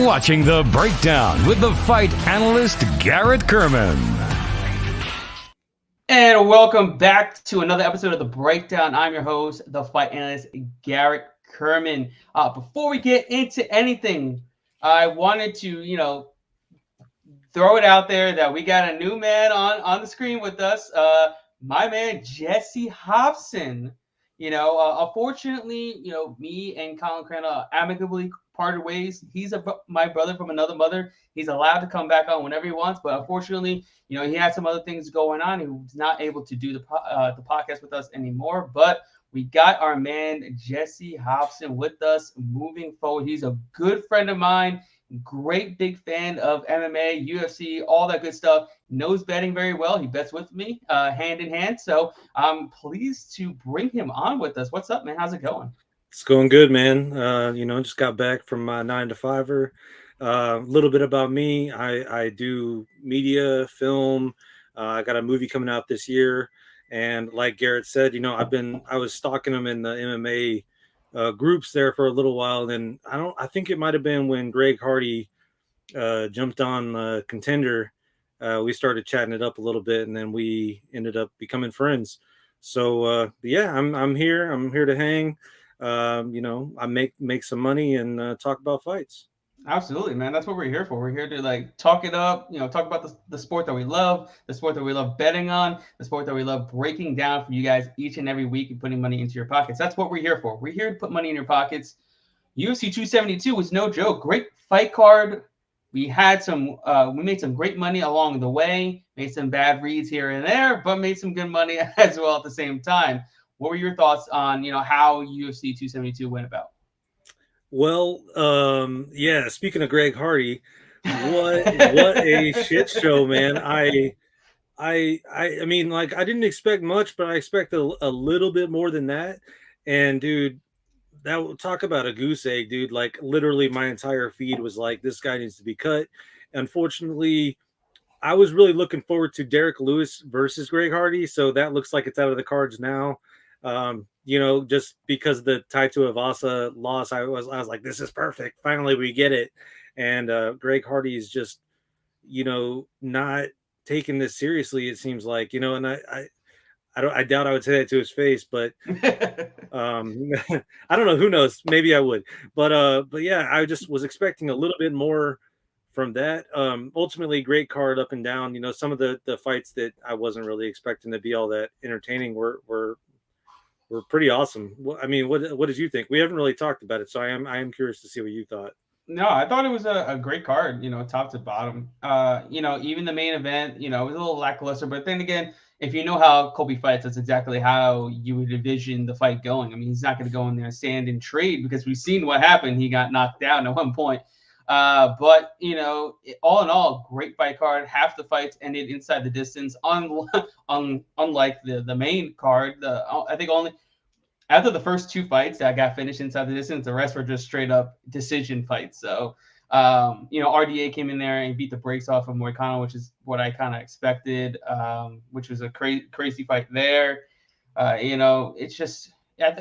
watching The Breakdown with the Fight Analyst, Garrett Kerman. And welcome back to another episode of The Breakdown. I'm your host, the Fight Analyst, Garrett Kerman. Before we get into anything, I wanted to, throw it out there that we got a new man on the screen with us. My man, Jesse Hobson. Unfortunately, me and Colin Crandall amicably parted ways. He's my brother from another mother. He's allowed to come back on whenever he wants, but unfortunately, he had some other things going on. He was not able to do the podcast with us anymore, but we got our man, Jesse Hobson, with us moving forward. He's a good friend of mine. Great big fan of MMA, UFC, all that good stuff. Knows betting very well. He bets with me hand in hand. So I'm pleased to bring him on with us. What's up, man? How's it going? It's going good, man. Just got back from my 9-to-5er. A little bit about me. I do media, film. I got a movie coming out this year. And like Garrett said, I was stalking him in the MMA groups there for a little while. Then I think it might have been when Greg Hardy jumped on Contender. We started chatting it up a little bit, and then we ended up becoming friends. So I'm here. I'm here to hang. I make some money and talk about fights. Absolutely, man. That's what we're here for. We're here to talk it up, talk about the sport that we love, the sport that we love betting on, the sport that we love breaking down for you guys each and every week and putting money into your pockets. That's what we're here for. We're here to put money in your pockets. UFC 272 was no joke. Great fight card. We had we made some great money along the way, made some bad reads here and there, but made some good money as well at the same time. What were your thoughts on, how UFC 272 went about? Well, speaking of Greg Hardy, what a shit show, man. I mean, I didn't expect much, but I expected a little bit more than that. And dude, talk about a goose egg, dude. Literally my entire feed was like, this guy needs to be cut. Unfortunately, I was really looking forward to Derrick Lewis versus Greg Hardy. So that looks like it's out of the cards now. Just because the Taito Avasa loss, I was like, this is perfect. Finally, we get it. And Greg Hardy is just, not taking this seriously. It seems like, and I doubt I would say that to his face, but I don't know. Who knows? Maybe I would. But yeah, I just was expecting a little bit more from that. Ultimately, great card up and down. Some of the fights that I wasn't really expecting to be all that entertaining were pretty awesome. I mean, what did you think? We haven't really talked about it, so I am curious to see what you thought. No, I thought it was a great card, top to bottom. Even the main event, it was a little lackluster, but then again, if you know how Kobe fights, that's exactly how you would envision the fight going. I mean, he's not going to go in there and stand and trade because we've seen what happened. He got knocked down at one point. But all in all, great fight card. Half the fights ended inside the distance. Unlike the main card, I think only after the first two fights that got finished inside the distance, the rest were just straight up decision fights. So, RDA came in there and beat the brakes off of Moicano, which is what I kind of expected. Which was a crazy fight there. It's just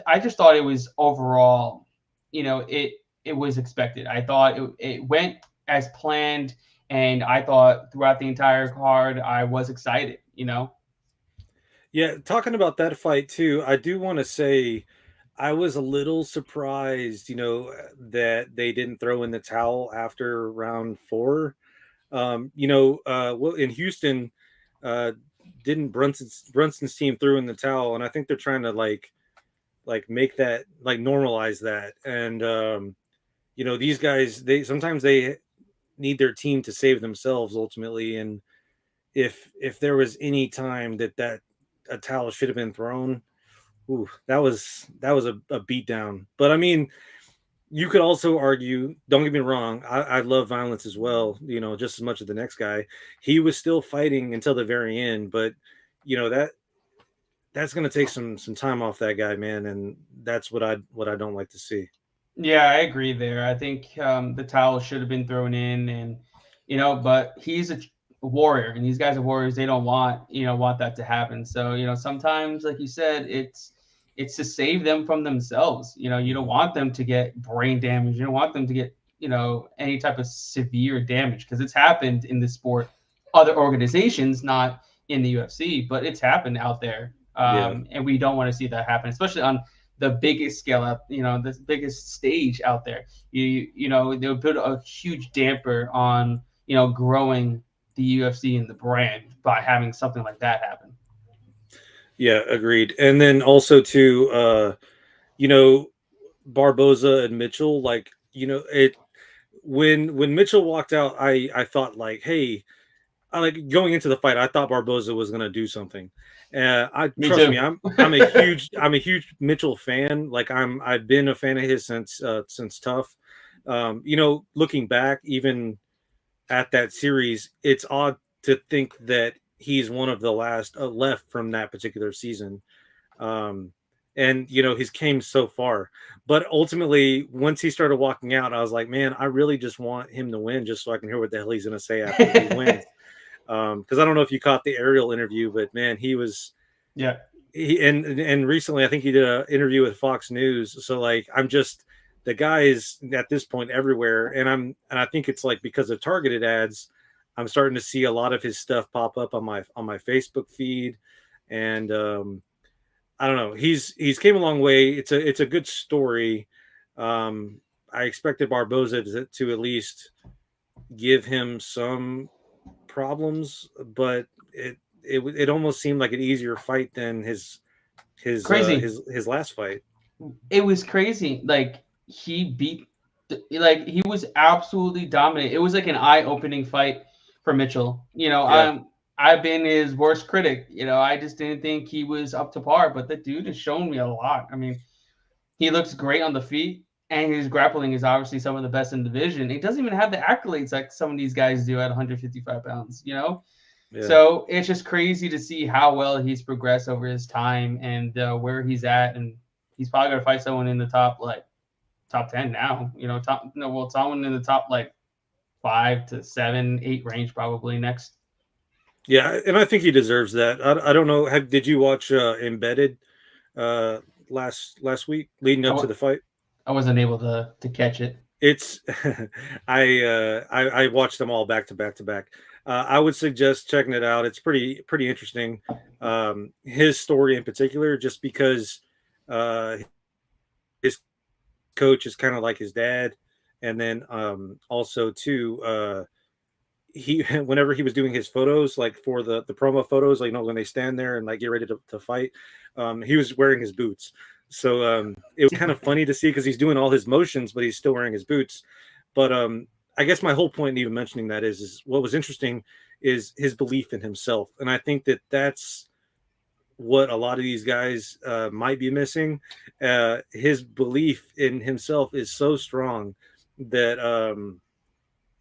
I just thought it was overall, it was expected. I thought it went as planned, and I thought throughout the entire card, I was excited, Yeah, talking about that fight too, I do want to say I was a little surprised, that they didn't throw in the towel after round 4. In Houston, didn't Brunson's team threw in the towel, and I think they're trying to make that normalize that. And these guys, sometimes they need their team to save themselves ultimately. And if there was any time that a towel should have been thrown, that was a beatdown. But I mean, you could also argue, don't get me wrong, I love violence as well, just as much as the next guy. He was still fighting until the very end, but that's going to take some time off that guy, man, and that's what I don't like to see. Yeah, I agree there. I think the towel should have been thrown in, and but he's a warrior, and these guys are warriors. They don't want that to happen. So sometimes, like you said, it's to save them from themselves. You don't want them to get brain damage. You don't want them to get any type of severe damage, because it's happened in this sport, other organizations, not in the UFC, but it's happened out there. And we don't want to see that happen, especially on the biggest scale up, the biggest stage out there. They'll put a huge damper on, growing the UFC and the brand by having something like that happen. Yeah, agreed. And then also to Barboza and Mitchell, like, it when Mitchell walked out, I thought like, hey, I like going into the fight, I thought Barboza was gonna do something. Me Trust too. me, I'm a huge Mitchell fan. Like I've been a fan of his since Tough. Looking back, even at that series, it's odd to think that he's one of the last left from that particular season. And he's came so far, but ultimately once he started walking out, I was like, man, I really just want him to win just so I can hear what the hell he's going to say after he wins. Because I don't know if you caught the Ariel interview, but man, he was and recently I think he did an interview with Fox News. So like, I'm just, the guy is at this point everywhere, and I think it's like because of targeted ads, I'm starting to see a lot of his stuff pop up on my Facebook feed, and I don't know. He's came a long way. It's a good story. I expected Barboza to at least give him some problems, but it almost seemed like an easier fight than his last fight. It was crazy. Like he was absolutely dominant. It was like an eye-opening fight for Mitchell. I've been his worst critic. I just didn't think he was up to par, but the dude has shown me a lot. I mean, he looks great on the feet, and his grappling is obviously some of the best in the division. He doesn't even have the accolades like some of these guys do at 155 pounds, Yeah. So it's just crazy to see how well he's progressed over his time and where he's at. And he's probably going to fight someone in the top 10 now, someone in the top 5 to 7, 8 range probably next. Yeah, and I think he deserves that. I don't know. Did you watch Embedded last week leading up to the fight? I wasn't able to catch it. It's I watched them all back to back. I would suggest checking it out. It's pretty interesting. His story in particular, just because his coach is kind of like his dad, and then also too, he whenever he was doing his photos, like for the promo photos, like when they stand there and like get ready to fight, he was wearing his boots. So it was kind of funny to see because he's doing all his motions, but he's still wearing his boots. But I guess my whole point in even mentioning that is what was interesting is his belief in himself. And I think that's what a lot of these guys might be missing. His belief in himself is so strong that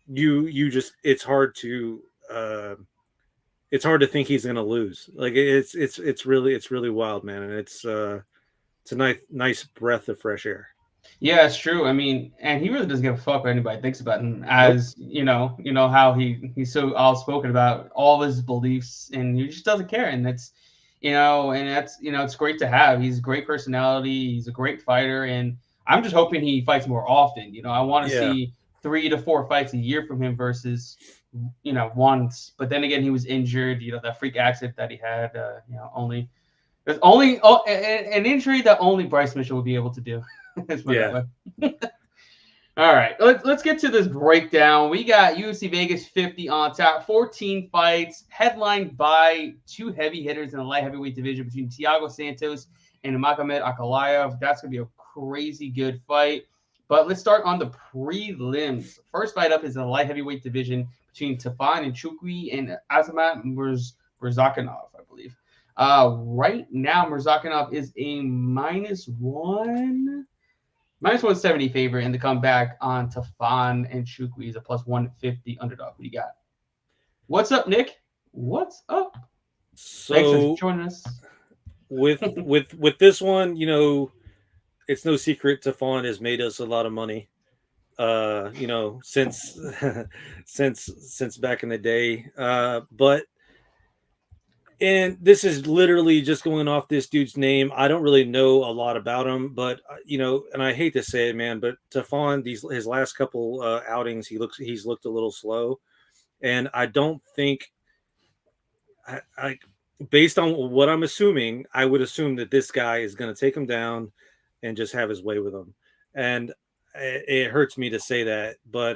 you just, it's hard to think he's going to lose. Like it's really wild, man. And it's a nice breath of fresh air. Yeah, it's true. I mean, and he really doesn't give a fuck what anybody thinks about him. As nope. How he's so outspoken about all his beliefs, and he just doesn't care. And that's it's great to have. He's a great personality. He's a great fighter, and I'm just hoping he fights more often. I want to see 3 to 4 fights a year from him versus once. But then again, he was injured. That freak accident that he had. There's only an injury that only Bryce Mitchell would be able to do. Yeah. All right, let's get to this breakdown. We got UFC Vegas 50 on tap, 14 fights, headlined by 2 heavy hitters in the light heavyweight division between Thiago Santos and Magomed Ankalaev. That's going to be a crazy good fight. But let's start on the prelims. First fight up is in the light heavyweight division between Tafan Nchukwi and Azamat Murzakanov, I believe. Right now, Murzakanov is a -170 favorite, and to come back on Tafan and Nchukwi is a +150 underdog. What do you got? What's up, Nick? What's up? So thanks for joining us. With this one, it's no secret Tafan has made us a lot of money. Since back in the day. But And this is literally just going off this dude's name. I don't really know a lot about him, but and I hate to say it, man, but Tafon, his last couple outings, he's looked a little slow, and I don't think I based on what I'm assuming, I would assume that this guy is going to take him down and just have his way with him. And it hurts me to say that, but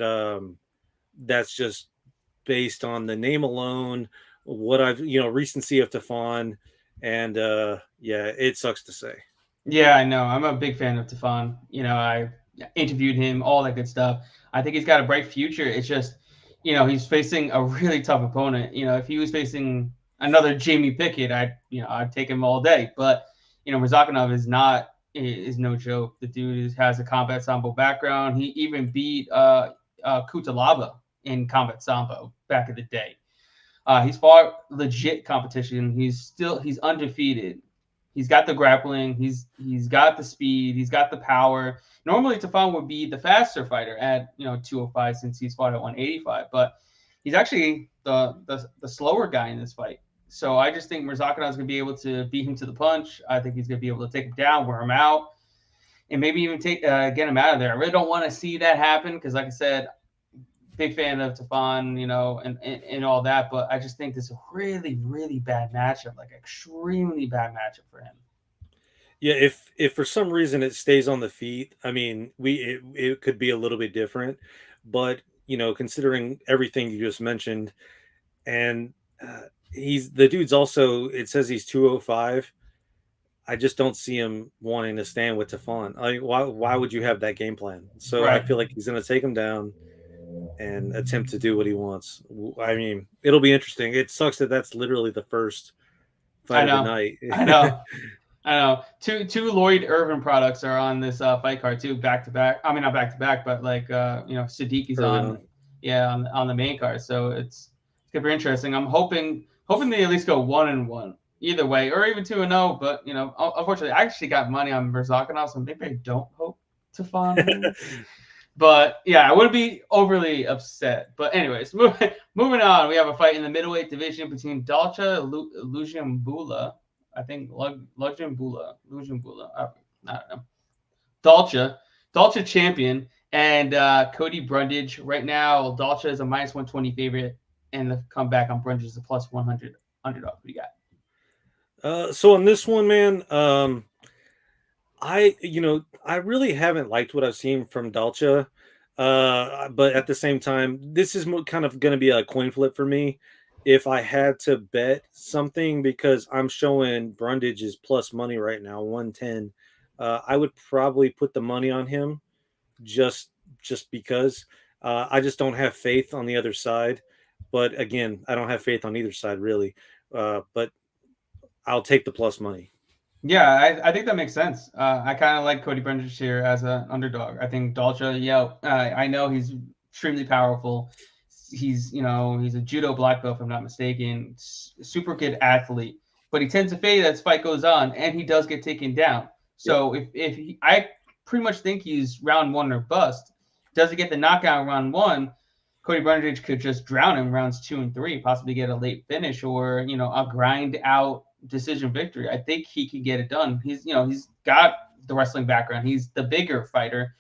that's just based on the name alone, what I've recency of Tafon, and it sucks to say. Yeah, I know. I'm a big fan of Tafon. I interviewed him, all that good stuff. I think he's got a bright future. It's just, he's facing a really tough opponent. If he was facing another Jamie Pickett, I'd take him all day. But Murzakanov is no joke. The dude has a combat sambo background. He even beat Kutalaba in combat sambo back in the day. He's fought legit competition. He's undefeated. He's got the grappling. He's got the speed. He's got the power. Normally, Tafon would be the faster fighter at 205 since he's fought at 185, but he's actually the slower guy in this fight. So I just think Murzakanov is going to be able to beat him to the punch. I think he's going to be able to take him down, wear him out, and maybe even get him out of there. I really don't want to see that happen because, like I said, big fan of Tafon, and all that. But I just think this is a really, really bad matchup, like extremely bad matchup for him. Yeah, if for some reason it stays on the feet, I mean, it could be a little bit different. But considering everything you just mentioned, and the dude's also, it says he's 205. I just don't see him wanting to stand with Tafon. Why would you have that game plan? So right. I feel like he's going to take him down and attempt to do what he wants. I mean, it'll be interesting. It sucks that that's literally the first fight of the night. I know. Two Lloyd Irvin products are on this fight card too, back to back. I mean, not back to back, but like Siddique is on the main card. So it's gonna be interesting. I'm hoping they at least go 1-1 either way, or even 2-0. But unfortunately, I actually got money on Murzakanov, so maybe I don't hope Tafon. But yeah, I wouldn't be overly upset. But anyways, moving on, we have a fight in the middleweight division between Dalcha Lujanbula. I think Lujanbula. I don't know. Dalcha champion, and Cody Brundage. Right now, Dalcha is a -120 favorite, and the comeback on Brundage is a +100 underdog. What do you got? So on this one, man, I really haven't liked what I've seen from Dalcha, but at the same time, this is kind of going to be a coin flip for me. If I had to bet something, because I'm showing Brundage is plus money right now, 110, I would probably put the money on him just because I just don't have faith on the other side. But again, I don't have faith on either side really, but I'll take the plus money. Yeah, I think that makes sense. I kind of like Cody Brundage here as an underdog. I think Dalcha, I know he's extremely powerful. He's a judo black belt, if I'm not mistaken. Super good athlete, but he tends to fade as fight goes on, and he does get taken down. So I pretty much think he's round 1 or bust. Does he get the knockout in round 1? Cody Brundage could just drown him rounds 2 and 3, possibly get a late finish or a grind out decision victory. I think he can get it done. He's got the wrestling background. He's the bigger fighter.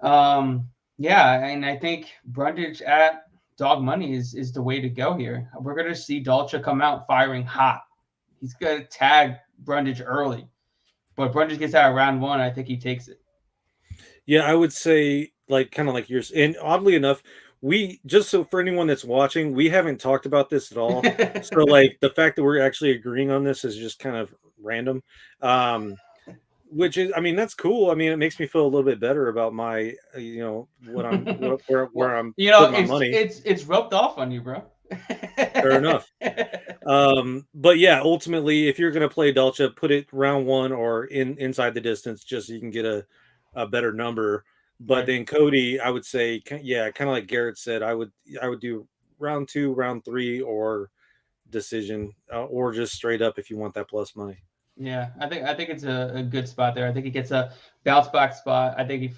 And I think Brundage at dog money is the way to go here. We're going to see Dalcha come out firing hot. He's going to tag Brundage early. But Brundage gets out of round 1, I think he takes it. Yeah, I would say kind of like yours. And oddly enough, so for anyone that's watching, we haven't talked about this at all. So the fact that we're actually agreeing on this is just kind of random. Which is, I mean, that's cool. I mean, it makes me feel a little bit better about my, where I'm putting my money. It's rubbed off on you, bro. Fair enough. But yeah, ultimately, if you're going to play Dalcha, put it round 1 or inside the distance, just so you can get a better number. But then Cody, I would say, kind of like Garrett said, I would do round 2, round 3, or decision, or just straight up if you want that plus money. Yeah, I think it's a good spot there. I think he gets a bounce back spot. I think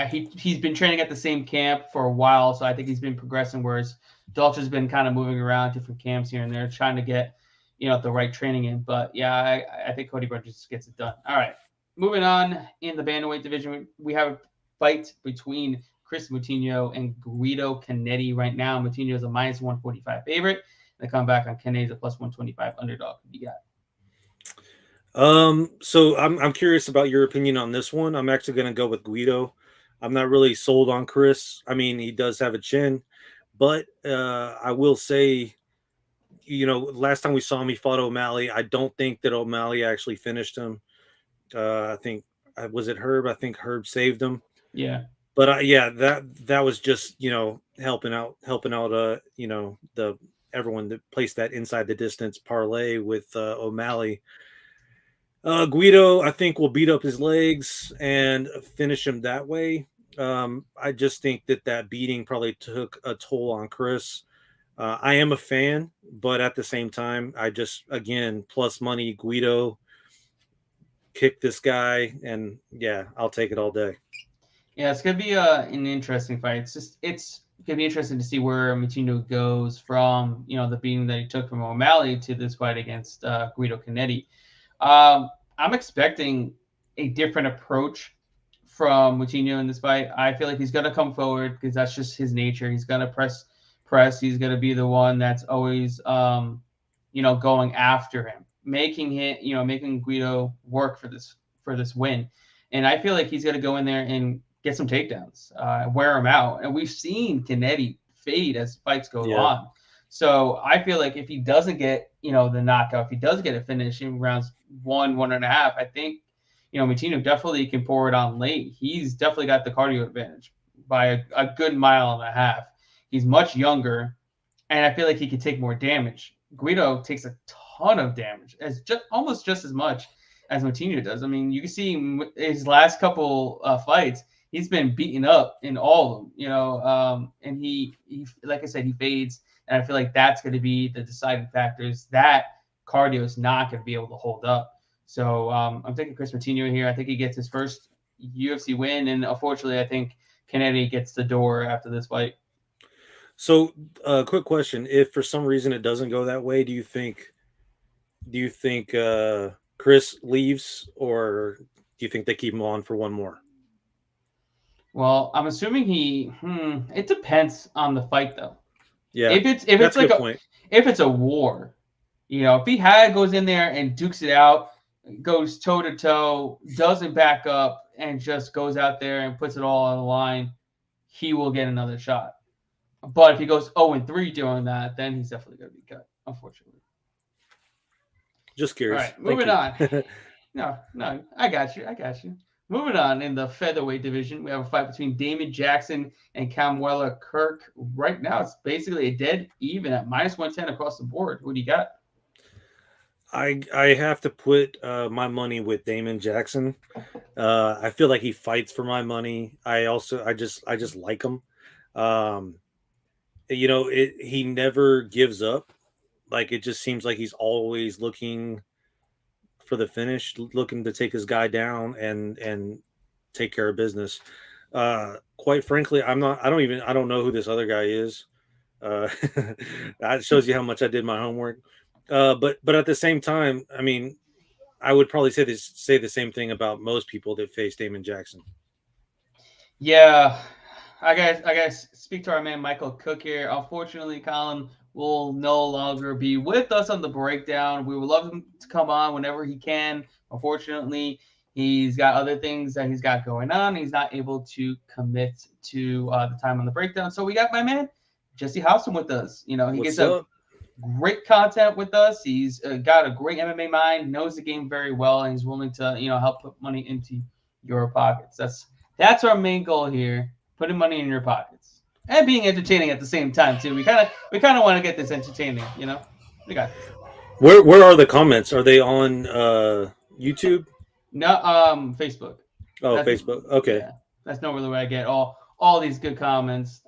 he's been training at the same camp for a while, so I think he's been progressing. Whereas Dalcha's been kind of moving around different camps here and there, trying to get the right training in. But yeah, I think Cody Burgess gets it done. All right, moving on in the bantamweight division, we have a fight between Chris Moutinho and Guido Connetty right now. Moutinho is a minus 145 favorite. They come back on Connetty, a plus 125 underdog. What do you got? So I'm curious about your opinion on this one. I'm actually going to go with Guido. I'm not really sold on Chris. I mean, he does have a chin, but I will say, last time we saw him, he fought O'Malley. I don't think that O'Malley actually finished him. I think was it Herb? I think Herb saved him. Yeah. But that was just helping out the everyone that placed that inside the distance parlay with O'Malley. Guido, I think, will beat up his legs and finish him that way. I just think that beating probably took a toll on Chris. I am a fan, but at the same time, I just, again, plus money, Guido, kick this guy, and yeah, I'll take it all day. Yeah, it's going to be an interesting fight. It's going to be interesting to see where Moutinho goes from, the beating that he took from O'Malley to this fight against Guido Connetty. I'm expecting a different approach from Moutinho in this fight. I feel like he's going to come forward because that's just his nature. He's going to press. He's going to be the one that's always, going after him, making Guido work for this win. And I feel like he's going to go in there and get some takedowns, wear him out. And we've seen Connetty fade as fights go on. So I feel like if he doesn't get, the knockout, if he does get a finish in rounds 1.5, I think, Moutinho definitely can pour it on late. He's definitely got the cardio advantage by a good 1.5 miles. He's much younger, and I feel like he could take more damage. Guido takes a ton of damage, almost just as much as Moutinho does. I mean, you can see his last couple fights, he's been beaten up in all of them, and he like I said, he fades. And I feel like that's going to be the deciding factors. That cardio is not going to be able to hold up. So I'm taking Chris Moutinho here. I think he gets his first UFC win. And unfortunately, I think Connetty gets the door after this fight. So quick question. If for some reason it doesn't go that way, do you think Chris leaves, or do you think they keep him on for one more? Well, I'm assuming it depends on the fight, though. Yeah, if it's like if it's a war, if he goes in there and dukes it out, goes toe to toe, doesn't back up, and just goes out there and puts it all on the line, he will get another shot. But if he goes 0-3 doing that, then he's definitely going to be cut, unfortunately. Just curious. All right, moving on. No, I got you. Moving on in the featherweight division, we have a fight between Damon Jackson and Camuella Kirk. Right now, it's basically a dead even at minus 110 across the board. Who do you got? I have to put my money with Damon Jackson. I feel like he fights for my money. I just like him. He never gives up. Like, it just seems like he's always looking for the finish, looking to take his guy down and take care of business. Quite frankly, I don't know who this other guy is. That shows you how much I did my homework. But at the same time, I mean, I would probably say the same thing about most people that face Damon Jackson. Yeah, I guess speak to our man Michael Cook here. Unfortunately, Colin will no longer be with us on the breakdown. We would love him to come on whenever he can. Unfortunately, he's got other things that he's got going on. He's not able to commit to the time on the breakdown. So we got my man Jesse Houston with us. He gets up great content with us. He's got a great MMA mind, knows the game very well, and he's willing to help put money into your pockets. That's our main goal here: putting money in your pockets and being entertaining at the same time too. We kind of want to get this entertaining. We got this. Where are the comments? Are they on YouTube? No, Facebook. Facebook. Okay. Yeah, that's normally where I get all these good comments.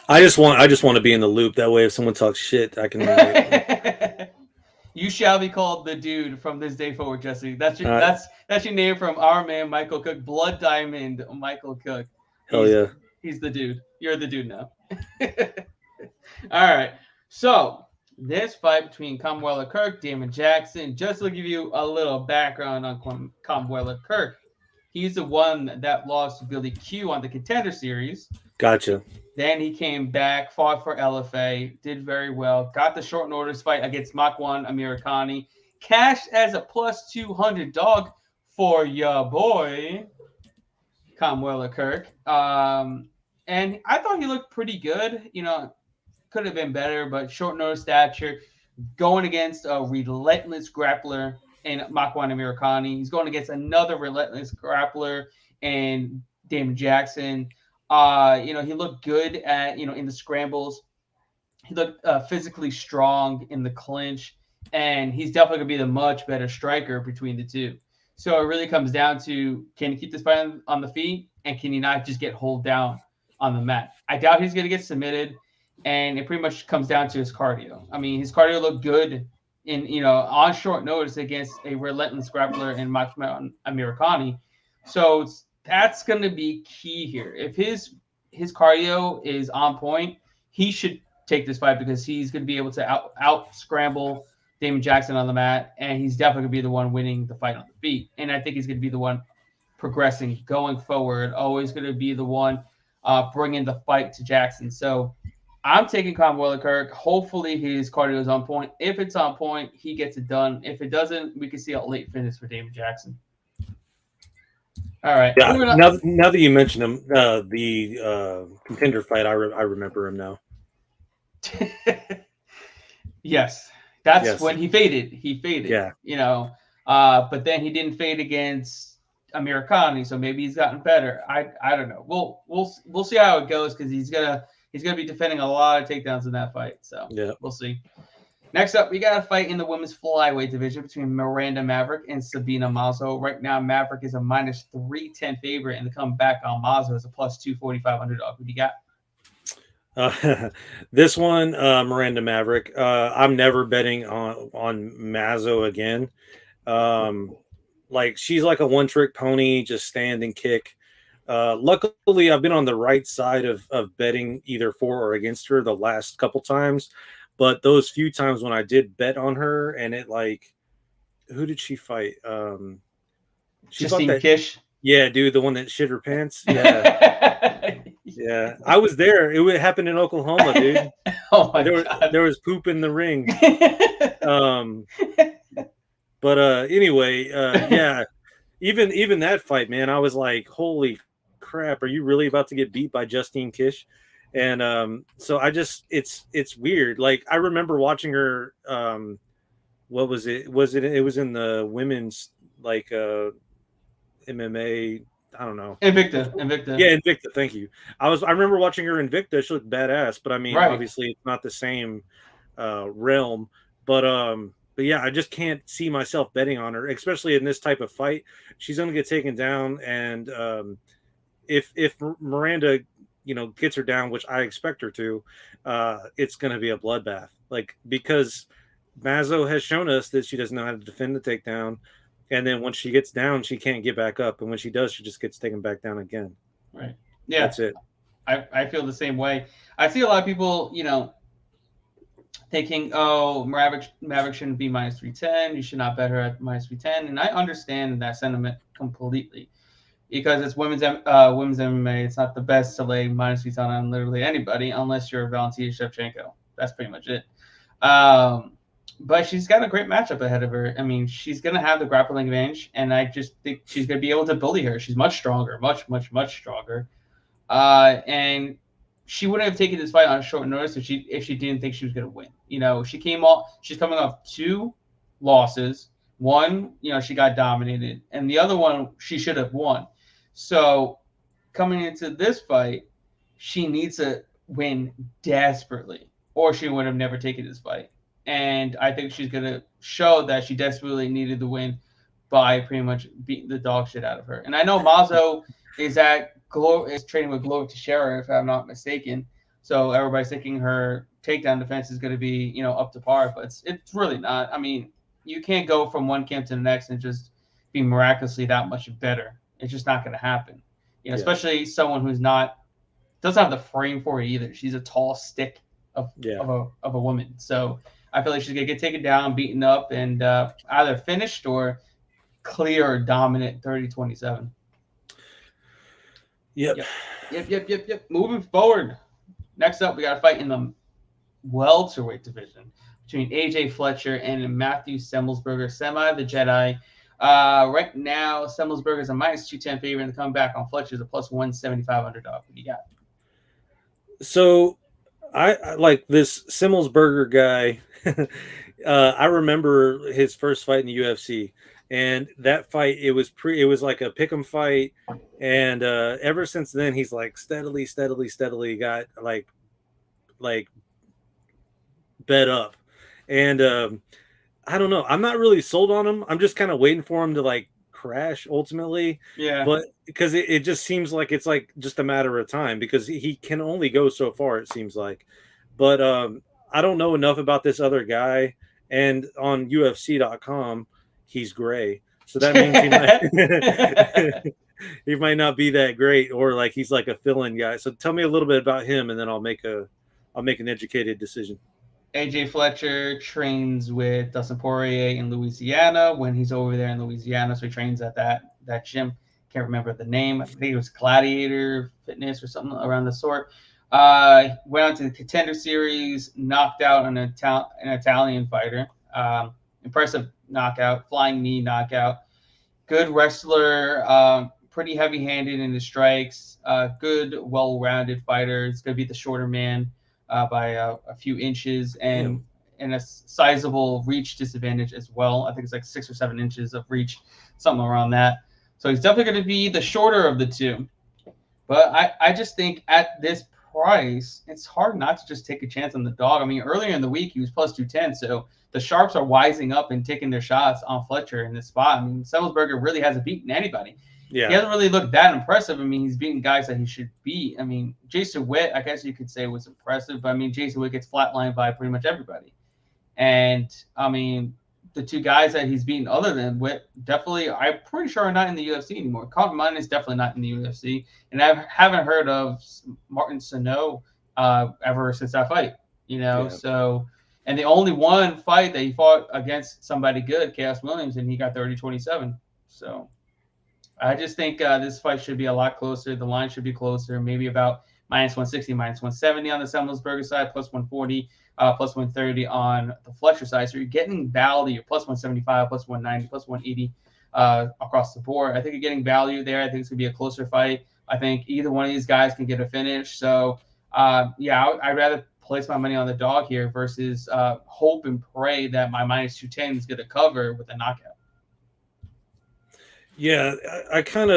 I just want to be in the loop. That way, if someone talks shit, I can. You shall be called the dude from this day forward, Jesse. That's your name from our man Michael Cook, Blood Diamond Michael Cook. Hell yeah. He's the dude. You're the dude now. All right. So this fight between Camuella Kirk, Damon Jackson. Just to give you a little background on Camuella Kirk, he's the one that lost to Billy Q on the Contender Series. Gotcha. Then he came back, fought for LFA, did very well, got the short notice fight against Mach 1 Americani, cashed as a plus 200 dog for your boy, Camuella Kirk. And I thought he looked pretty good. Could have been better, but short notice stature, going against a relentless grappler in Mach 1 Americani. He's going against another relentless grappler in Damon Jackson. He looked good at, in the scrambles. He looked physically strong in the clinch, and he's definitely going to be the much better striker between the two. So it really comes down to, can he keep this fight on the feet, and can he not just get hold down on the mat? I doubt he's going to get submitted, and it pretty much comes down to his cardio. I mean, his cardio looked good on short notice against a relentless grappler in Mach 1 Americani. So that's going to be key here. If his cardio is on point, he should take this fight because he's going to be able to out scramble Damon Jackson on the mat, and he's definitely going to be the one winning the fight on the feet. And I think he's going to be the one progressing going forward, always going to be the one bringing the fight to Jackson. So I'm taking Camuella Kirk. Hopefully his cardio is on point. If it's on point, he gets it done. If it doesn't, we can see a late finish for Damon Jackson. All right. Yeah. Now that you mention him, the contender fight, I remember him now. Yes. That's when he faded. Yeah. But then he didn't fade against Americani, so maybe he's gotten better. I don't know. We'll see how it goes because he's gonna be defending a lot of takedowns in that fight. So yeah, we'll see. Next up, we got a fight in the women's flyweight division between Miranda Maverick and Sabine Amazo. Right now, Maverick is a minus 310 favorite, and the comeback on Amazo is a plus 245 underdog. Who do you got? This one, Miranda Maverick. I'm never betting on Mazo again. She's like a one-trick pony, just stand and kick. Luckily, I've been on the right side of betting either for or against her the last couple times. But those few times when I did bet on her, and who did she fight? She fought that Kish. Yeah, dude, the one that shit her pants. Yeah. Yeah, I was there. It happened in Oklahoma, dude. Oh my God. There was poop in the ring. Anyway, yeah. Even that fight, man, I was like, holy crap, are you really about to get beat by Justine Kish? And so it's weird. Like, I remember watching her. What was it? It was in the women's MMA. I don't know. Invicta. Yeah, Invicta. Thank you. I remember watching her Invicta. She looked badass, but I mean, obviously, it's not the same realm. But yeah, I just can't see myself betting on her, especially in this type of fight. She's going to get taken down, and if Miranda, gets her down, which I expect her to, it's going to be a bloodbath. Because Mazo has shown us that she doesn't know how to defend the takedown. And then once she gets down, she can't get back up. And when she does, she just gets taken back down again. Right. Yeah. That's it. I feel the same way. I see a lot of people, thinking, oh, Maverick shouldn't be minus 310. You should not bet her at minus 310. And I understand that sentiment completely because it's women's MMA. It's not the best to lay minus 310 on literally anybody unless you're Valentina Shevchenko. That's pretty much it. But she's got a great matchup ahead of her. I mean, she's going to have the grappling advantage, and I just think she's going to be able to bully her. She's much stronger, much, much, much stronger. And she wouldn't have taken this fight on short notice if she didn't think she was going to win. She's coming off 2 losses. One, she got dominated, and the other one, she should have won. So coming into this fight, she needs to win desperately, or she would have never taken this fight. And I think she's going to show that she desperately needed the win by pretty much beating the dog shit out of her. And I know Mazo is training with Glover Teixeira, if I'm not mistaken. So everybody's thinking her takedown defense is going to be, up to par, but it's really not. I mean, you can't go from one camp to the next and just be miraculously that much better. It's just not going to happen. Especially someone who's doesn't have the frame for it either. She's a tall stick of a woman. So I feel like she's going to get taken down, beaten up, and either finished or clear or dominant 30-27. Yep. Moving forward. Next up, we got a fight in the welterweight division between AJ Fletcher and Matthew Semmelsberger, Semi the Jedi. Right now, Semmelsberger is a -210 favorite and the comeback on Fletcher is a +175 underdog. What do you got? So I like this Semmelsberger guy. I remember his first fight in the UFC, and that fight it was like a pick'em fight, and ever since then he's like steadily got like bet up, and I don't know. I'm not really sold on him. I'm just kind of waiting for him to like crash ultimately. Yeah. But because it just seems like it's like just a matter of time because he can only go so far, it seems like. But I don't know enough about this other guy. And on UFC.com, he's gray. So that means he might not be that great, or like he's like a fill-in guy. So tell me a little bit about him, and then I'll make an educated decision. AJ Fletcher trains with Dustin Poirier in Louisiana when he's over there in Louisiana. So he trains at that gym. Can't remember the name. I think it was Gladiator Fitness or something around the sort. Went on to the Contender Series, knocked out an Italian fighter. Impressive knockout, flying knee knockout. Good wrestler, pretty heavy-handed in his strikes. Good, well-rounded fighter. It's going to be the shorter man by a few inches and a sizable reach disadvantage as well. I think it's like 6 or 7 inches of reach, something around that. So he's definitely going to be the shorter of the two. But I just think at this price, it's hard not to just take a chance on the dog. I mean, earlier in the week, he was +210. So the sharps are wising up and taking their shots on Fletcher in this spot. I mean, Semmelsberger really hasn't beaten anybody. Yeah. He hasn't really looked that impressive. I mean, he's beaten guys that he should beat. I mean, Jason Witt, I guess you could say was impressive. But, I mean, Jason Witt gets flatlined by pretty much everybody. And, I mean, the two guys that he's beaten other than Witt definitely, I'm pretty sure, are not in the UFC anymore. Kaufman is definitely not in the UFC. And I haven't heard of Martin Sano ever since that fight, you know. Yeah. So, and the only one fight that he fought against somebody good, Chaos Williams, and he got 30-27. So I just think this fight should be a lot closer. The line should be closer, maybe about -160, -170 on the Semmelsberger side, +140, +130 on the Fletcher side. So you're getting value, +175, +190, +180 across the board. I think you're getting value there. I think it's going to be a closer fight. I think either one of these guys can get a finish. So, I'd rather place my money on the dog here versus hope and pray that my -210 is going to cover with a knockout. Yeah, I tend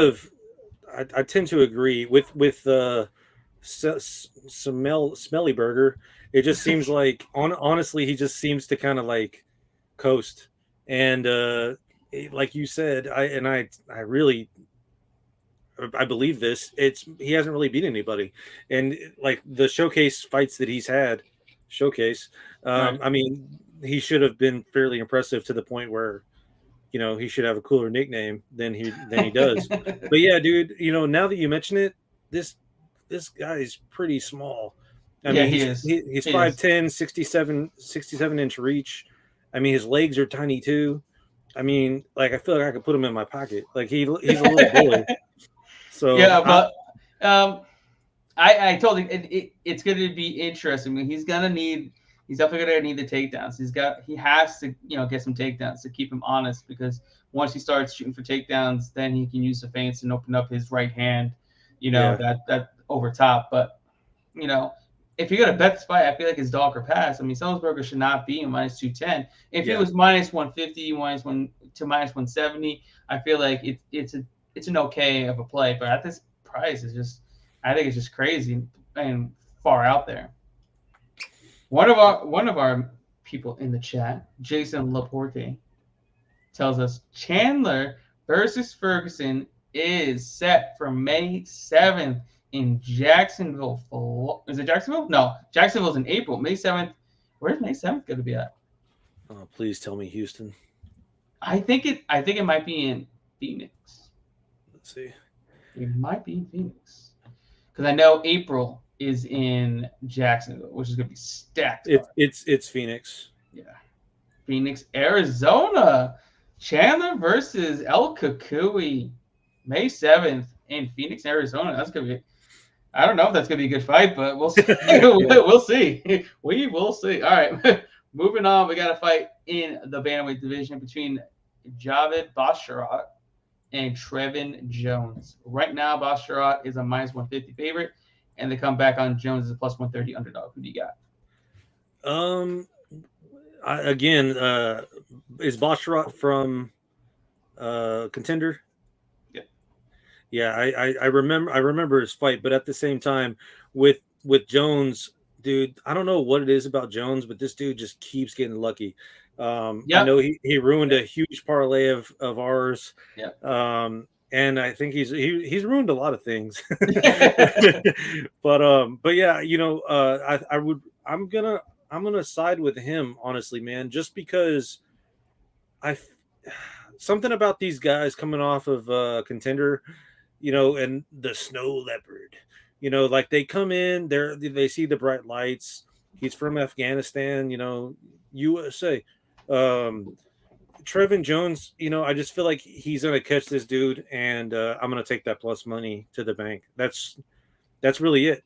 to agree with Smelly Burger. It just seems like honestly he just seems to kind of like coast, and like you said, I believe this. He hasn't really beat anybody, and like the showcase fights that he's had, right. I mean, he should have been fairly impressive to the point where, you know, he should have a cooler nickname than he does. But yeah, dude, you know, now that you mention it, this guy's pretty small. I mean, he's 5'10", 67 inch reach. I mean, his legs are tiny too. I mean, like I feel like I could put him in my pocket. Like he's a little bully. So yeah, but I told him it's going to be interesting. I mean, he's definitely going to need the takedowns. He has to, you know, get some takedowns to keep him honest, because once he starts shooting for takedowns, then he can use the feints and open up his right hand, you know, that over top. But, you know, if you're going to bet this fight, I feel like his dog or pass. I mean, Semmelsberger should not be in -210. If it was -150, -1 to -170, I feel like it's an okay of a play. But at this price, I think it's just crazy and far out there. One of our people in the chat, Jason Laporte, tells us Chandler versus Ferguson is set for May 7th in Jacksonville. Is it Jacksonville? No, Jacksonville's in April. May 7th. Where's May 7th going to be at? Oh, please tell me Houston. I think it might be in Phoenix. Let's see. It might be in Phoenix, because I know April is in Jacksonville, which is going to be stacked. It's Phoenix. Yeah. Phoenix, Arizona. Chandler versus El Kukui. May 7th in Phoenix, Arizona. That's going to be, I don't know if that's going to be a good fight, but we'll see. We'll see. We will see. All right. Moving on, we got a fight in the bantamweight division between Javed Basharat and Trevin Jones. Right now, Basharat is a minus 150 favorite, and the comeback on Jones is a plus 130 underdog. Who do you got? Is Basharat from Contender? Yeah. Yeah, I remember his fight, but at the same time, with Jones, dude, I don't know what it is about Jones, but this dude just keeps getting lucky. I know he ruined a huge parlay of ours. Yeah. And I think he's ruined a lot of things. but yeah, I'm gonna side with him, honestly, man, just because something about these guys coming off of Contender, and the Snow Leopard, like they come in, they see the bright lights. He's from Afghanistan, USA. Trevin Jones, I just feel like he's gonna catch this dude, and I'm gonna take that plus money to the bank. That's really it.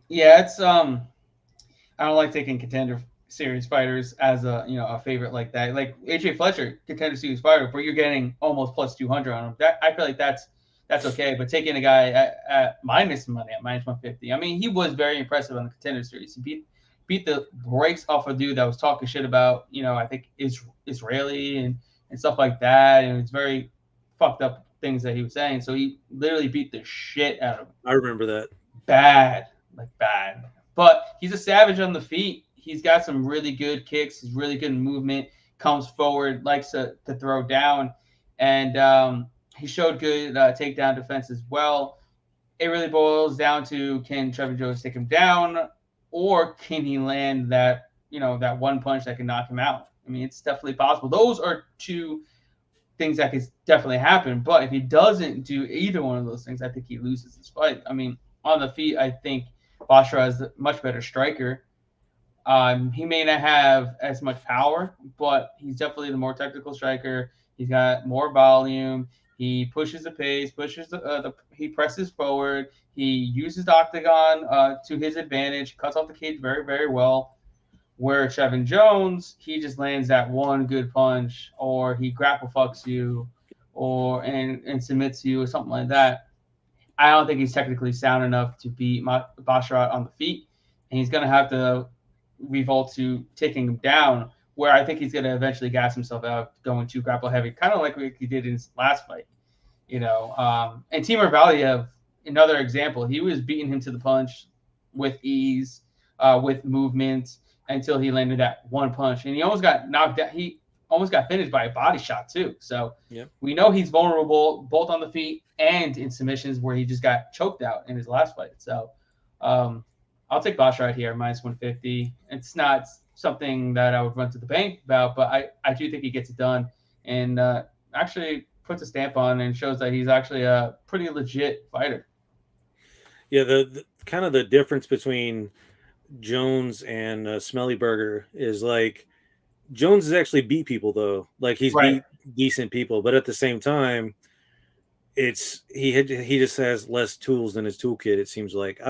Yeah, it's I don't like taking Contender series fighters as a favorite like that. Like AJ Fletcher, Contender series fighter, but you're getting almost plus 200 on him. That I feel like that's okay. But taking a guy at minus money at minus 150, I mean, he was very impressive on the Contender series. He beat the brakes off a dude that was talking shit about, I think Israeli and stuff like that, and it's very fucked up things that he was saying. So he literally beat the shit out of him. I remember that. Bad. But he's a savage on the feet. He's got some really good kicks. He's really good in movement. Comes forward, likes to throw down, and he showed good takedown defense as well. It really boils down to, can Trevin Jones take him down, or can he land that one punch that can knock him out? I mean, it's definitely possible. Those are two things that could definitely happen. But if he doesn't do either one of those things, I think he loses this fight. I mean, on the feet, I think Basharat is a much better striker. He may not have as much power, but he's definitely the more technical striker. He's got more volume. He pushes the pace, he presses forward. He uses the octagon to his advantage, cuts off the cage very, very well. Where Trevin Jones, he just lands that one good punch, or he grapple fucks you, and submits you, or something like that. I don't think he's technically sound enough to beat Basharat on the feet, and he's going to have to revolt to taking him down, where I think he's going to eventually gas himself out, going too grapple heavy, kind of like he did in his last fight. And Timur Valiev, another example, he was beating him to the punch with ease, with movement, until he landed that one punch, and he almost got knocked out. He almost got finished by a body shot too. So We know he's vulnerable both on the feet and in submissions, where he just got choked out in his last fight. So I'll take Basharat here, minus 150. It's not something that I would run to the bank about, but I do think he gets it done, and actually puts a stamp on and shows that he's actually a pretty legit fighter. Yeah, the kind of the difference between Jones and Smelly Burger is, like, Jones has actually beat people, though. Like, he's beat decent people, but at the same time, he just has less tools than his toolkit. It seems like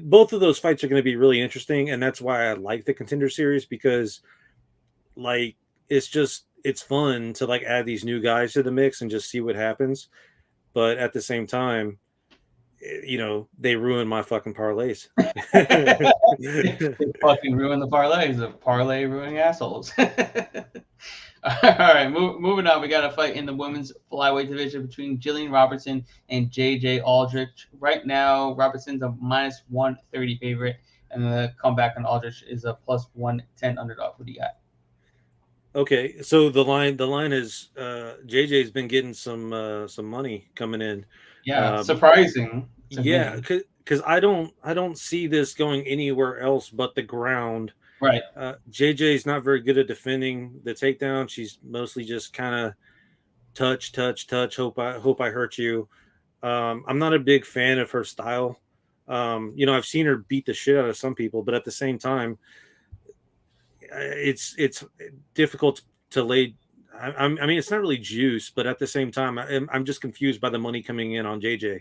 both of those fights are going to be really interesting, and that's why I like the Contender series, because, like, it's fun to, like, add these new guys to the mix and just see what happens. But at the same time, they ruin my fucking parlays. They fucking ruin the parlays. The parlay ruining assholes. All right, moving on. We got a fight in the women's flyweight division between Jillian Robertson and JJ Aldrich. Right now, Robertson's a minus 130 favorite, and the comeback on Aldrich is a plus 110 underdog. What do you got? Okay, so the line is JJ's been getting some money coming in. Yeah, surprising. Yeah, because I don't see this going anywhere else but the ground. Right. JJ's not very good at defending the takedown. She's mostly just kind of touch. Hope I hurt you. I'm not a big fan of her style. I've seen her beat the shit out of some people, but at the same time, it's difficult to lay. I mean, it's not really juice, but at the same time, I'm just confused by the money coming in on JJ.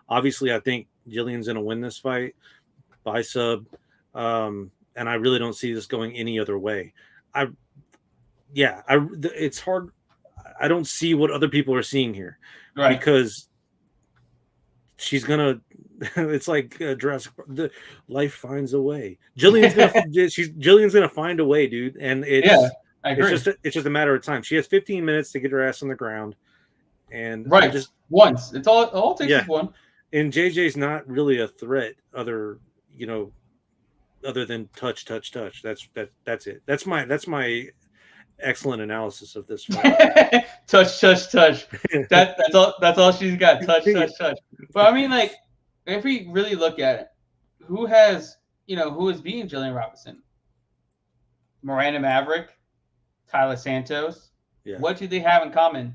Obviously, I think Jillian's going to win this fight by sub, and I really don't see this going any other way. It's hard. I don't see what other people are seeing here, Right. because she's gonna. It's like Jurassic Park. The life finds a way. Jillian's gonna find a way, dude, and I agree. it's just a matter of time. She has 15 minutes to get her ass on the ground, and right, once. It's all it takes is one. And JJ's not really a threat, other than touch. That's it. That's my excellent analysis of this fight. touch. That's all she's got. Touch. But I mean, like, if we really look at it, who is beating Jillian Robertson? Miranda Maverick, Tyler Santos. Yeah. What do they have in common?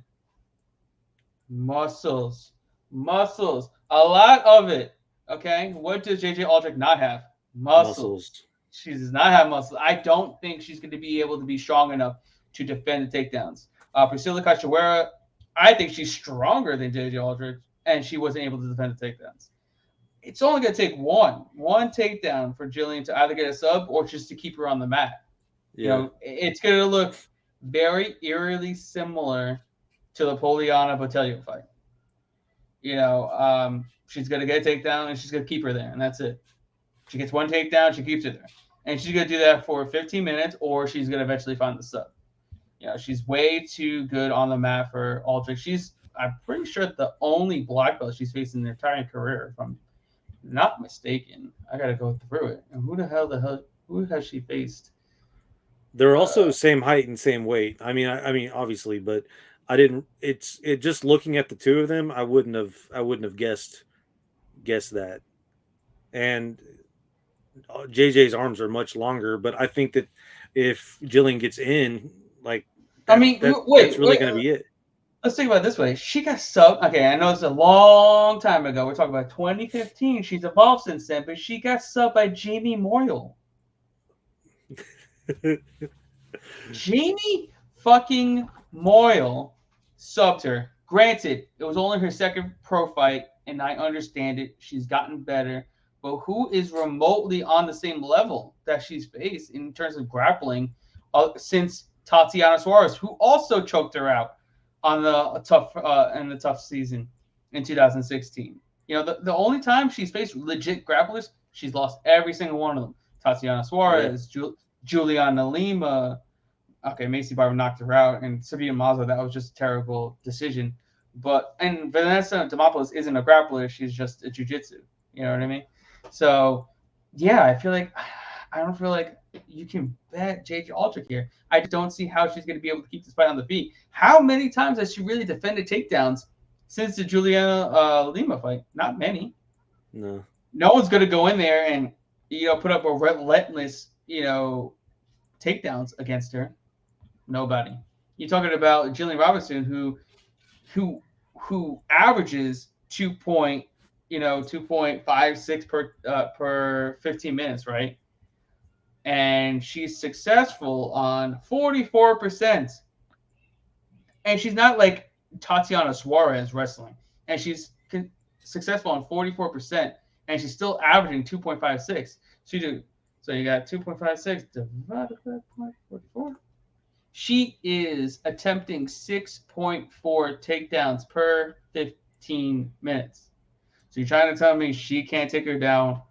Muscles. A lot of it. Okay. What does JJ Aldrich not have? Muscles. She does not have muscles. I don't think she's going to be able to be strong enough to defend the takedowns. Priscilla Cachoeira, I think she's stronger than JJ Aldrich, and she wasn't able to defend the takedowns. It's only going to take one takedown for Jillian to either get a sub or just to keep her on the mat. Yeah. It's going to look very eerily similar to the Poliana Botelho fight. She's going to get a takedown and she's going to keep her there, and that's it. She gets one takedown, she keeps her there. And she's going to do that for 15 minutes, or she's going to eventually find the sub. She's way too good on the mat for Aldrich. I'm pretty sure, the only black belt she's faced in her entire career, if I'm not mistaken. I got to go through it. And who has she faced? They're also same height and same weight. I mean, obviously, but I didn't. It just looking at the two of them, I wouldn't have guessed that. And JJ's arms are much longer, but I think that if Jillian gets in, that's really going to be it. Let's think about it this way. She got subbed. Okay, I know it's a long time ago. We're talking about 2015. She's evolved since then, but she got subbed by Jamie Moyle. Jamie fucking Moyle subbed her. Granted, it was only her second pro fight, and I understand it. She's gotten better. But who is remotely on the same level that she's faced in terms of grappling since Tatiana Suarez, who also choked her out on the tough season in 2016. The only time she's faced legit grapplers, she's lost every single one of them. Tatiana Suarez, Juliana Lima. Okay, Macy Barber knocked her out, and Sabine Amazo, that was just a terrible decision. And Vanessa Demopoulos isn't a grappler; she's just a jiu-jitsu. You know what I mean? So, yeah, I don't feel like you can bet JJ Aldrich here. I don't see how she's going to be able to keep this fight on the feet. How many times has she really defended takedowns since the Juliana Lima fight? Not many. No. No one's going to go in there and put up a relentless takedowns against her. Nobody. You're talking about Jillian Robertson, who averages 2.56 per 15 minutes, right? And she's successful on 44%. And she's not like Tatiana Suarez wrestling. And she's successful on 44%. And she's still averaging 2.56. So you got 2.56 divided by 0.44. She is attempting 6.4 takedowns per 15 minutes. So you're trying to tell me she can't take her down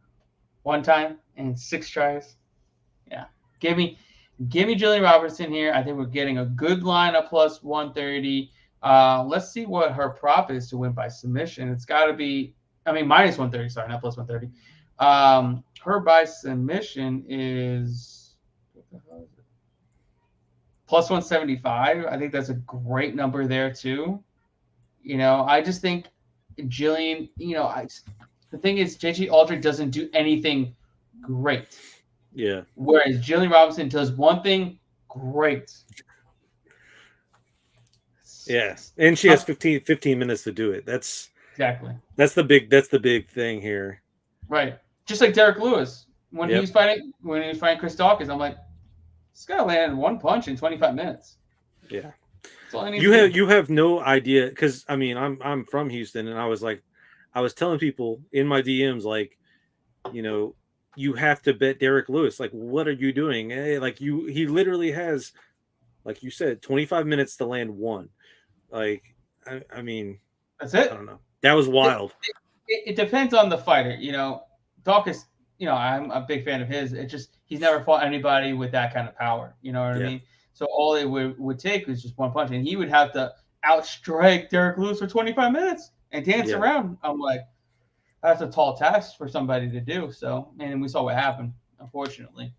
one time in 6 tries? Yeah. Give me Jillian Robertson here. I think we're getting a good line of plus 130. Let's see what her prop is to win by submission. It's got to be, minus 130. Sorry, not plus 130. Her by submission is plus 175. I think that's a great number there too. I just think Jillian, the thing is, JJ Aldrich doesn't do anything great. Yeah. Whereas Jillian Robertson does one thing great. Yeah. And she has 15 minutes to do it. That's the big thing here. Right. Just like Derrick Lewis. When he was fighting Chris Dawkins, I'm like, This guy landed one punch in 25 minutes. Yeah. That's all I need to do. You have no idea, because I mean I'm from Houston, and I was telling people in my DMs, like, you know, you have to bet Derrick Lewis. Like, what are you doing? Like, he literally has, like you said, 25 minutes to land one. Like, I mean, That's it. I don't know. That was wild. It depends on the fighter. You know, Doc is, you know, I'm a big fan of his. It just, he's never fought anybody with that kind of power. You know what I mean? So all it would take was just one punch, and he would have to outstrike Derrick Lewis for 25 minutes and dance around. I'm like, that's a tall task for somebody to do. So, and we saw what happened, unfortunately.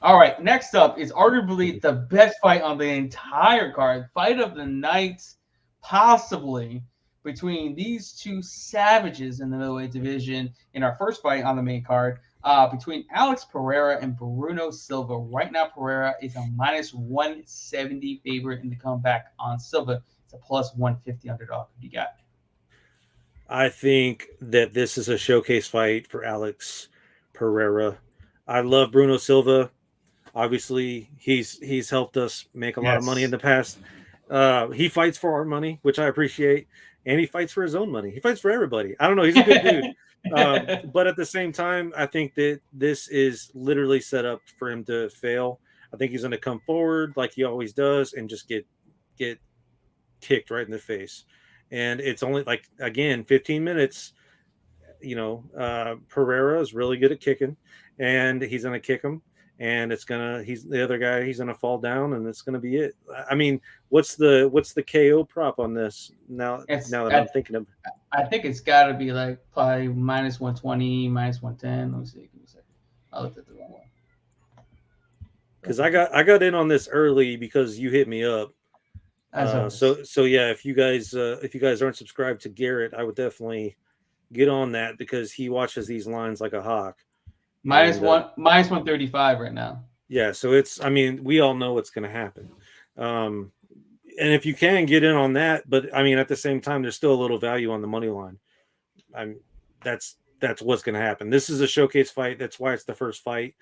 All right, next up is arguably the best fight on the entire card. Fight of the night, possibly, between these two savages in the middleweight division in our first fight on the main card, between Alex Pereira and Bruno Silva. Right now, Pereira is a minus 170 favorite in the comeback on Silva. It's a plus 150 underdog. What do you got? I think that this is a showcase fight for Alex Pereira. I love Bruno Silva. Obviously, he's helped us make a lot of money in the past. He fights for our money, which I appreciate, and he fights for his own money. He fights for everybody. I don't know. He's a good dude. But at the same time, I think that this is literally set up for him to fail. I think he's going to come forward like he always does and just get kicked right in the face. And it's only, like, again, 15 minutes. You know, Pereira is really good at kicking, and he's going to kick him. And he's the other guy, he's gonna fall down, and it's gonna be it. I mean, what's the KO prop on this now that I'm thinking of? I think it's gotta be like probably minus 120, minus 110. Let me see. Give me a second. I looked at the wrong one. Because I got in on this early because you hit me up. So yeah, if you guys aren't subscribed to Garrett, I would definitely get on that, because he watches these lines like a hawk. Minus 135 right now. Yeah, so it's, I mean, we all know what's going to happen. And if you can get in on that, but I mean, at the same time, there's still a little value on the money line. That's what's going to happen. This is a showcase fight. That's why it's the first fight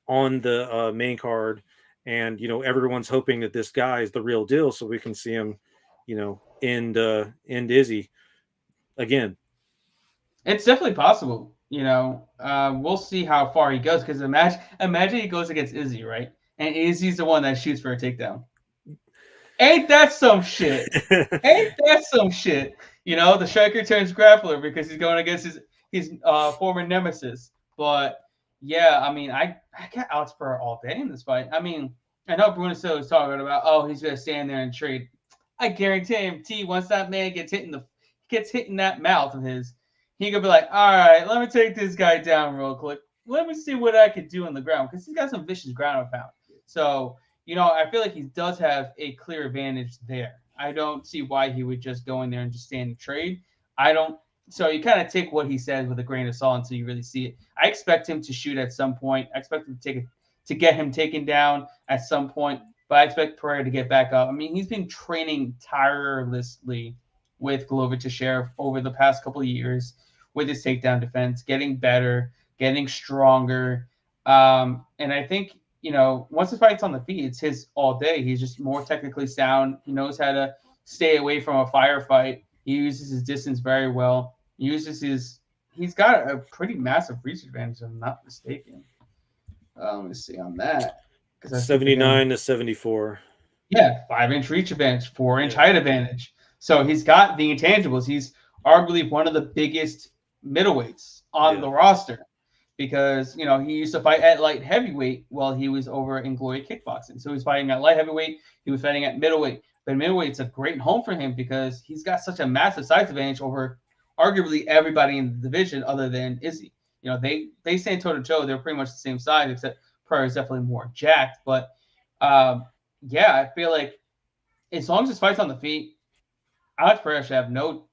on the main card. And, you know, everyone's hoping that this guy is the real deal, so we can see him, you know, end Izzy again. It's definitely possible. You know, we'll see how far he goes, because imagine he goes against Izzy, right? And Izzy's the one that shoots for a takedown. Ain't that some shit? Ain't that some shit? You know, the striker turns grappler because he's going against his former nemesis. But yeah, I mean, I got Alex Pereira all day in this fight. I mean, I know Bruno still is talking about, oh, he's gonna stand there and trade. I guarantee once that man gets hit in that mouth of his, he could be like, all right, let me take this guy down real quick. Let me see what I could do on the ground, because he's got some vicious ground and pound. So, you know, I feel like he does have a clear advantage there. I don't see why he would just go in there and just stand and trade. So you kind of take what he says with a grain of salt until you really see it. I expect him to shoot at some point. I expect him to get him taken down at some point, but I expect Pereira to get back up. I mean, he's been training tirelessly with Glover Teixeira over the past couple of years with his takedown defense, getting better, getting stronger. And I think, you know, once the fight's on the feet, it's his all day. He's just more technically sound. He knows how to stay away from a firefight. He uses his distance very well. He's got a pretty massive reach advantage, if I'm not mistaken. Let me see on that. 79 to 74. Yeah, 5-inch reach advantage, 4-inch height advantage. So he's got the intangibles. He's arguably one of the biggest middleweights on the roster, because, you know, he used to fight at light heavyweight while he was over in Glory Kickboxing. So he's fighting at light heavyweight. He was fighting at middleweight. But middleweight's a great home for him because he's got such a massive size advantage over arguably everybody in the division other than Izzy. You know, they stand toe-to-toe. They're pretty much the same size, except Pereira is definitely more jacked. But, yeah, I feel like as long as this fight's on the feet, Alex Pereira should have no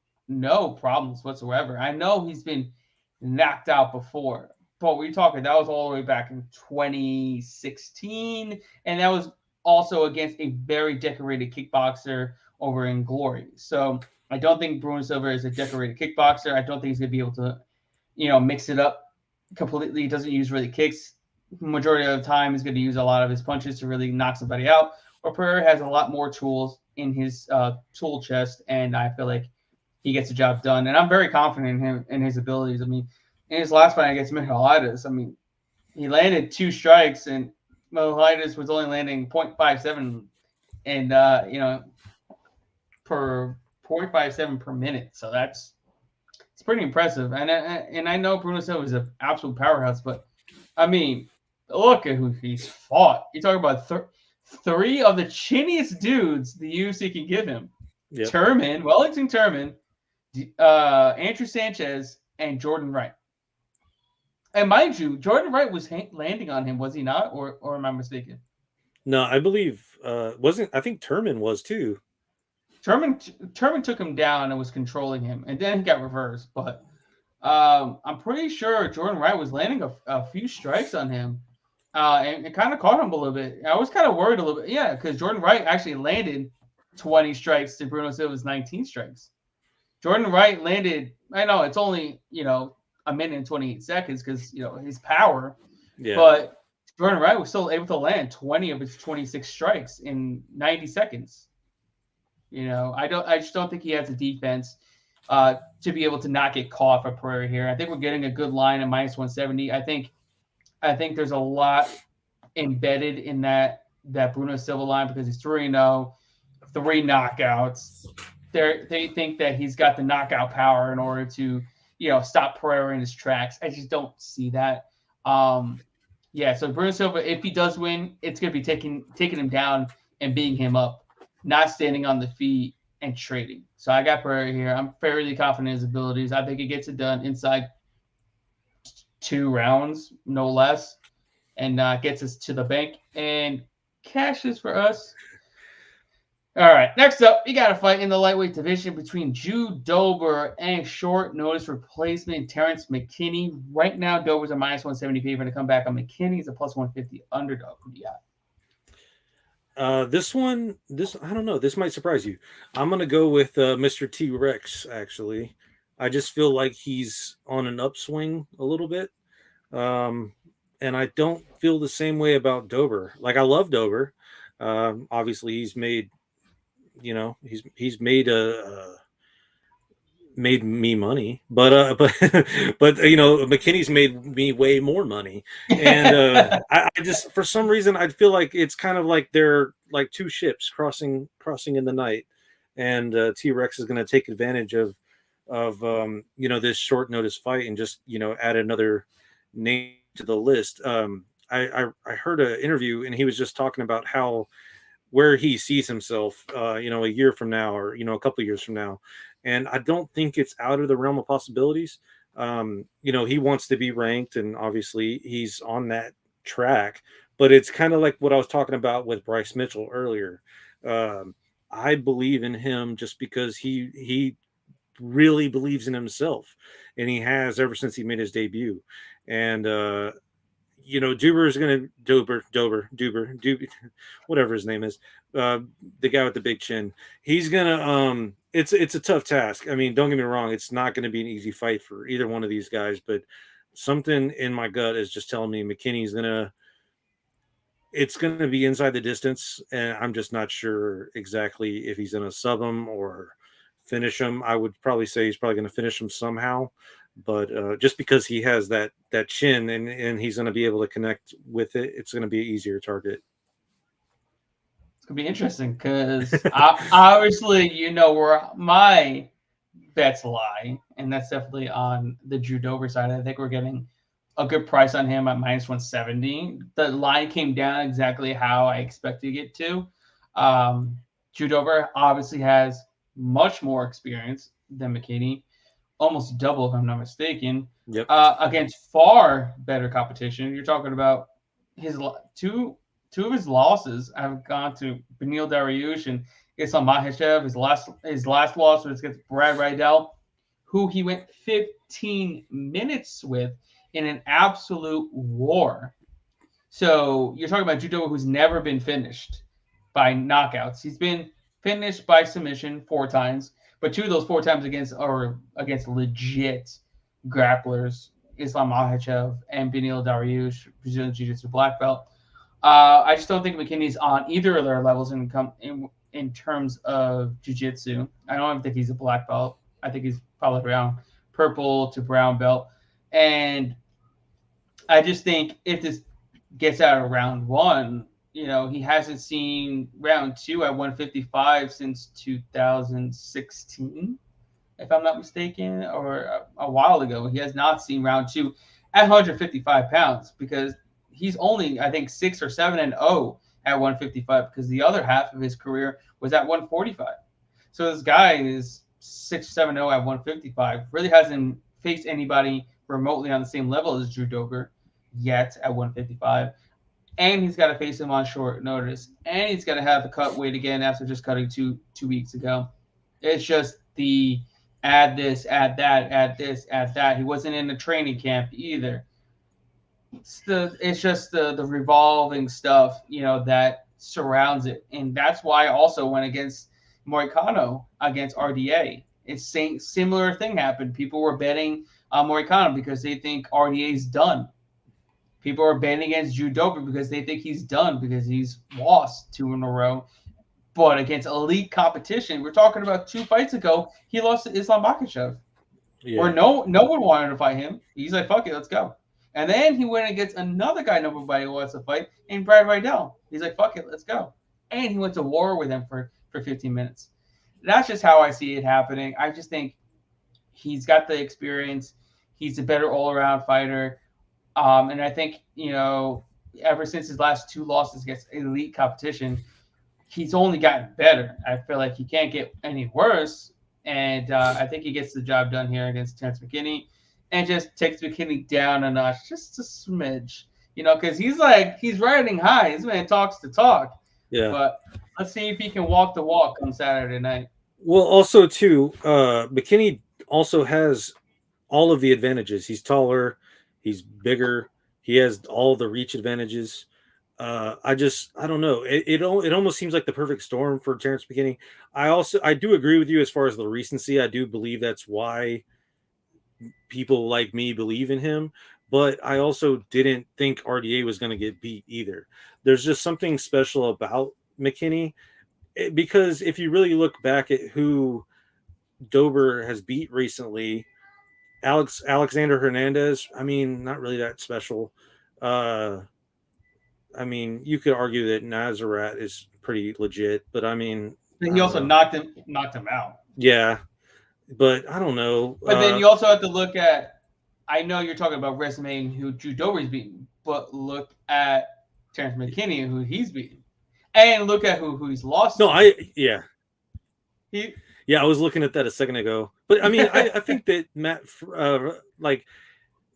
problems whatsoever. I know he's been knocked out before, but we're talking, that was all the way back in 2016, and that was also against a very decorated kickboxer over in Glory. So I don't think Bruno Silva is a decorated kickboxer. I don't think he's going to be able to, you know, mix it up completely. He doesn't use really kicks. majority of the time is going to use a lot of his punches to really knock somebody out. Or Pereira has a lot more tools in his tool chest, and I feel like he gets the job done. And I'm very confident in him and his abilities. I mean, in his last fight against Michailidis, I mean, he landed 2 strikes, and Michailidis was only landing 0.57 and per 0.57 per minute. So it's pretty impressive. And I know Bruno Silva is an absolute powerhouse, but I mean, look at who he's fought. You talk about 3 of the chinniest dudes the UFC can give him. Yep. Wellington Turman, Andrew Sanchez, and Jordan Wright. And mind you, Jordan Wright was landing on him, was he not? Or am I mistaken? No, I believe wasn't. I think Turman was too. Turman took him down and was controlling him, and then he got reversed. But I'm pretty sure Jordan Wright was landing a few strikes on him, and it kind of caught him a little bit. I was kind of worried a little bit, yeah, because Jordan Wright actually landed 20 strikes to Bruno Silva's 19 strikes. Jordan Wright landed. I know it's only a minute and 28 seconds because his power, but Jordan Wright was still able to land 20 of his 26 strikes in 90 seconds. I just don't think he has the defense to be able to not get caught for Pereira here. I think we're getting a good line at -170. I think there's a lot embedded in that Bruno Silva line because he's 3-0, 3 knockouts. They think that he's got the knockout power in order to stop Pereira in his tracks. I just don't see that. So Bruno Silva, if he does win, it's going to be taking him down and beating him up, not standing on the feet and trading. So I got Pereira here. I'm fairly confident in his abilities. I think he gets it done inside 2 rounds, no less, and gets us to the bank and cashes for us. All right, next up, we got a fight in the lightweight division between Drew Dober and short notice replacement Terrence McKinney. Right now, Dober's a -170 favorite to come back on McKinney. He's a +150 underdog. Who do you got? This I don't know. This might surprise you. I'm gonna go with Mr. T-Rex. Actually, I just feel like he's on an upswing a little bit, and I don't feel the same way about Dober. Like I love Dober. Obviously, he's made. He's made made me money, but McKinney's made me way more money, and I just for some reason I feel like it's kind of like they're like 2 ships crossing in the night, and T-Rex is going to take advantage of this short notice fight and just add another name to the list. I heard an interview and he was just talking about where he sees himself, a year from now or, a couple of years from now. And I don't think it's out of the realm of possibilities. He wants to be ranked and obviously he's on that track, but it's kind of like what I was talking about with Bryce Mitchell earlier. I believe in him just because he really believes in himself and he has ever since he made his debut. And, Duber is going to Duber, whatever his name is, the guy with the big chin. He's going to, it's a tough task. I mean, don't get me wrong. It's not going to be an easy fight for either one of these guys, but something in my gut is just telling me McKinney's it's going to be inside the distance. And I'm just not sure exactly if he's going to sub him or finish him. I would probably say he's probably going to finish him somehow. But just because he has that chin and he's going to be able to connect with it, it's going to be an easier target. It's going to be interesting because obviously where my bets lie, and that's definitely on the Drew Dober side. I think we're getting a good price on him at -170. The line came down exactly how I expected it to. Drew Dober obviously has much more experience than McKinney. Almost double, if I'm not mistaken. Yep. Against far better competition. You're talking about his two of his losses have gone to Beneil Dariush and Islam Makhachev. His last loss was against Brad Riddell, who he went 15 minutes with in an absolute war. So you're talking about judo who's never been finished by knockouts. He's been finished by submission 4 times. But 2 of those 4 times against legit grapplers Islam Makhachev and Beneil Dariush, Brazilian Jiu-Jitsu black belt. I just don't think McKinney's on either of their levels in terms of jiu-jitsu. I don't even think he's a black belt. I think he's probably around purple to brown belt. And I just think if this gets out of round one, he hasn't seen round two at 155 since 2016, if I'm not mistaken, or a while ago. He has not seen round two at 155 pounds because he's only, I think, 6 or 7-0 at 155 because the other half of his career was at 145. So this guy is 6-7-0 at 155. Really hasn't faced anybody remotely on the same level as Drew Dober yet at 155. And he's got to face him on short notice. And he's got to have the cut weight again after just cutting two weeks ago. It's just the add this, add that, add this, add that. He wasn't in the training camp either. It's just the revolving stuff, that surrounds it. And that's why I also went against Moicano against RDA. It's same similar thing happened. People were betting on Moicano because they think RDA's done. People are betting against Drew Dober because they think he's done because he's lost 2 in a row. But against elite competition, we're talking about 2 fights ago, he lost to Islam Makhachev. Yeah. Where no one wanted to fight him. He's like, fuck it, let's go. And then he went against another guy nobody wants to fight named Brad Riddell. He's like, fuck it, let's go. And he went to war with him for 15 minutes. That's just how I see it happening. I just think he's got the experience. He's a better all-around fighter. And I think, ever since his last 2 losses against elite competition, he's only gotten better. I feel like he can't get any worse. And I think he gets the job done here against Terrence McKinney and just takes McKinney down a notch, just a smidge, because he's riding high. This man talks the talk. Yeah. But let's see if he can walk the walk on Saturday night. Well, also, too, McKinney also has all of the advantages. He's taller. He's bigger. He has all the reach advantages. I don't know. It almost seems like the perfect storm for Terrence McKinney. I do agree with you as far as the recency. I do believe that's why people like me believe in him. But I also didn't think RDA was going to get beat either. There's just something special about McKinney because if you really look back at who Dober has beat recently, Alexander Hernandez, I mean, not really that special. I mean, you could argue that Nazarat is pretty legit, but I mean, he also knocked him out. Yeah, but I don't know. But then you also have to look at. I know you're talking about resume and who Drew Dober's beaten, but look at Terrence McKinney and who he's beaten, and look at who he's lost. No, I was looking at that a second ago, but I mean, I think that Matt,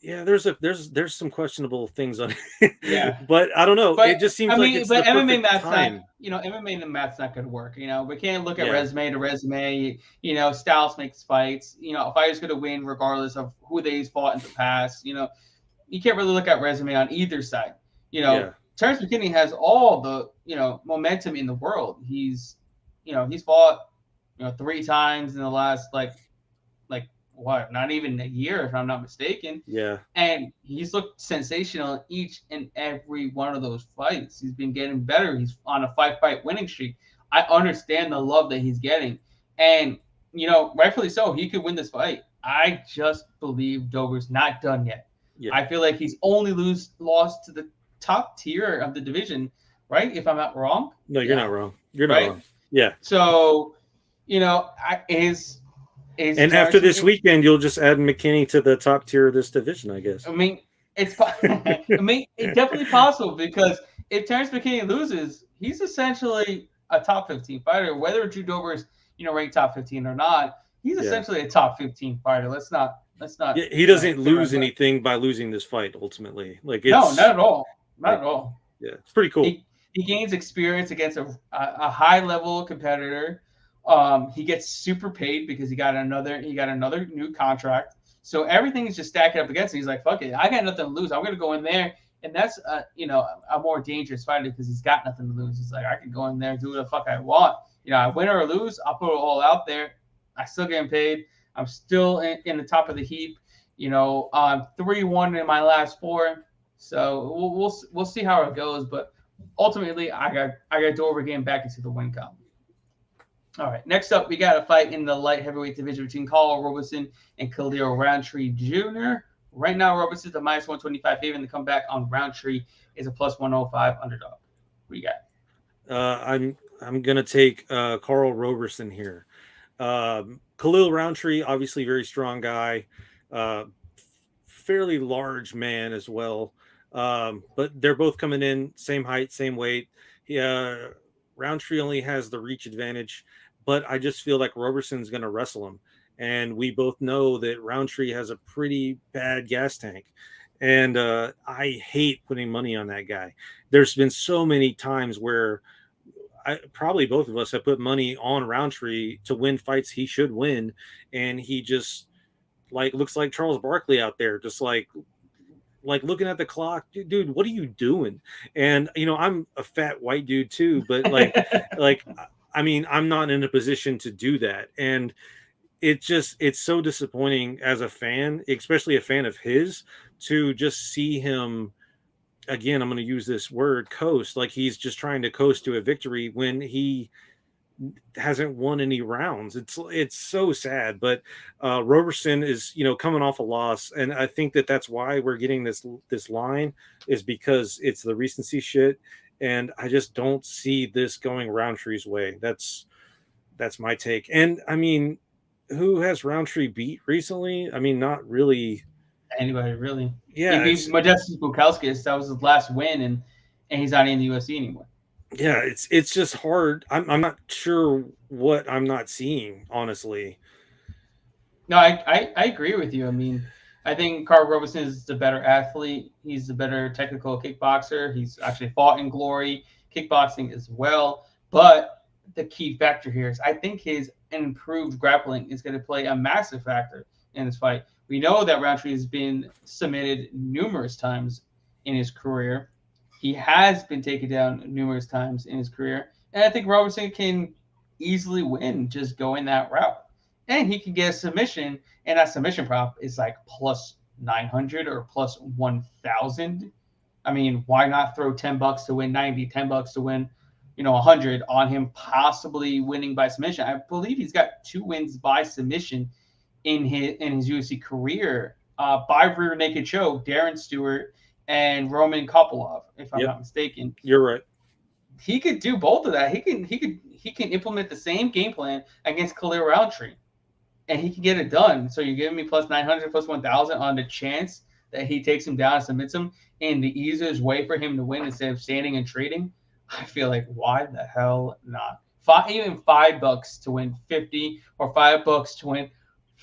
there's some questionable things on it. Yeah, but I don't know. But, it just seems like it's the MMA math's time. MMA and math's not going to work. We can't look at resume to resume. Styles makes fights. A fighter's going to win regardless of who they've fought in the past. You can't really look at resume on either side. Terrence McKinney has all the momentum in the world. He's fought 3 times in the last not even a year, if I'm not mistaken. Yeah. And he's looked sensational in each and every one of those fights. He's been getting better. He's on a 5-fight winning streak. I understand the love that he's getting. And, rightfully so, he could win this fight. I just believe Dober's not done yet. Yeah. I feel like he's only lost to the top tier of the division, right? If I'm not wrong. No, you're not wrong. You're not wrong. Yeah. So, and after this weekend, you'll just add McKinney to the top tier of this division, I guess. I mean, it's definitely possible because if Terrence McKinney loses, he's essentially a top 15 fighter. Whether Drew Dober is, ranked top 15 or not, he's essentially a top 15 fighter. Let's not. Yeah, he doesn't lose anything by losing this fight. Ultimately, no, not at all. Not at all. Yeah, it's pretty cool. He gains experience against a high level competitor. He gets super paid because he got another new contract. So everything is just stacking up against him. He's like, fuck it, I got nothing to lose. I'm gonna go in there, and that's a more dangerous fighter because he's got nothing to lose. He's like, I can go in there and do what the fuck I want. I win or lose, I'll put it all out there. I still getting paid. I'm still in the top of the heap, 3-1 in my last 4. So we'll see how it goes. But ultimately, I got Dover getting back into the win column. All right, next up, we got a fight in the light heavyweight division between Khalil Roberson and Khalil Roundtree Jr. Right now, Roberson's a minus 125 favorite, and the comeback on Roundtree is a plus 105 underdog. What do you got? I'm gonna take Carl Roberson here. Khalil Roundtree, obviously very strong guy, fairly large man as well. But they're both coming in same height, same weight. Roundtree only has the reach advantage, but I just feel like Roberson's going to wrestle him. And we both know that Roundtree has a pretty bad gas tank. And I hate putting money on that guy. There's been so many times where probably both of us have put money on Roundtree to win fights he should win. And he just looks like Charles Barkley out there, just like looking at the clock, dude, what are you doing? And I'm a fat white dude too, but I mean, I'm not in a position to do that. And it's so disappointing as a fan, especially a fan of his, to just see him again. I'm going to use this word, coast, like he's just trying to coast to a victory when he hasn't won any rounds. It's so sad. But Roberson is coming off a loss, and I think that's why we're getting this line, is because it's the recency shit, and I just don't see this going Roundtree's way. That's my take. And I mean, who has Roundtree beat recently? I mean, not really anybody, really. Yeah, he beat Modestus Bukauskas. That was his last win, and he's not in the UFC anymore. Yeah, it's just hard. I'm not sure what I'm not seeing, honestly. No, I agree with you. I mean, I think Carl Roberson is the better athlete. He's the better technical kickboxer. He's actually fought in Glory kickboxing as well. But the key factor here is I think his improved grappling is going to play a massive factor in this fight. We know that Roundtree has been submitted numerous times in his career. He has been taken down numerous times in his career. And I think Roberson can easily win just going that route. And he can get a submission, and that submission prop is like plus 900 or plus 1,000. I mean, why not throw $10 to win 90, $10 to win, 100 on him possibly winning by submission? I believe he's got 2 wins by submission in his UFC career by rear naked choke, Darren Stewart and Roman Kopylov, if I'm not mistaken. You're right. He could do both of that. He can implement the same game plan against Khalil Roundtree, and he can get it done. So you're giving me plus 900, plus 1,000 on the chance that he takes him down and submits him in the easiest way for him to win instead of standing and trading. I feel like, why the hell not? Even $5 to win 50 or $5 to win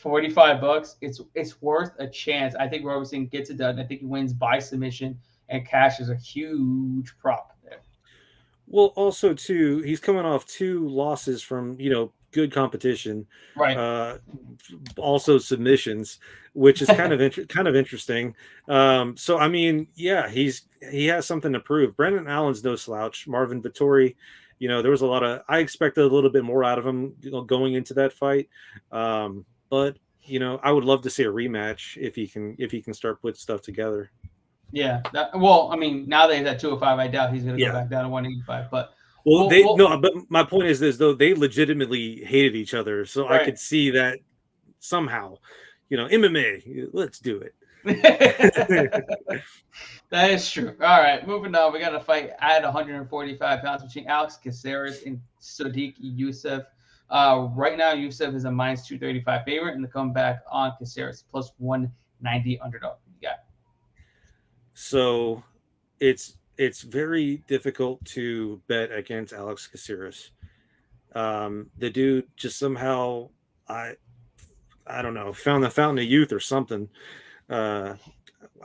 $45, it's worth a chance. I think Roberson gets it done. I think he wins by submission, and cash is a huge prop there. Well, also too, he's coming off 2 losses from good competition, right? Also submissions, which is kind of interesting. So I mean, yeah, he has something to prove. Brendan Allen's no slouch. Marvin Vettori, there was I expected a little bit more out of him going into that fight. But I would love to see a rematch if he can start putting stuff together. Yeah. I mean, now that he's at 205, I doubt he's going to go back down to 185. But but my point is this, though, they legitimately hated each other, so right. I could see that somehow, MMA, let's do it. That is true. All right, moving on. We got a fight at 145 pounds between Alex Casares and Siddique Youssef. Right now, Youssef is a minus 235 favorite, and the comeback on Casares plus 190 underdog. You got. So, it's very difficult to bet against Alex Casares. The dude just somehow, I don't know, found the fountain of youth or something. I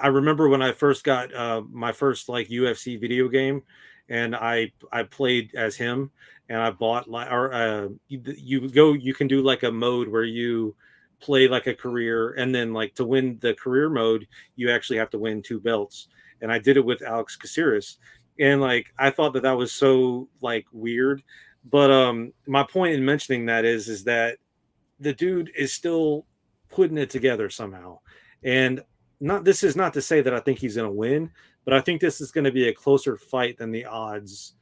remember when I first got my first UFC video game, and I played as him, and I bought you can do a mode where you play a career, and then to win the career mode, you actually have to win 2 belts. And I did it with Alex Casares, and I thought that was so weird. But my point in mentioning that is that the dude is still putting it together somehow. And this is not to say that I think he's going to win, but I think this is going to be a closer fight than the odds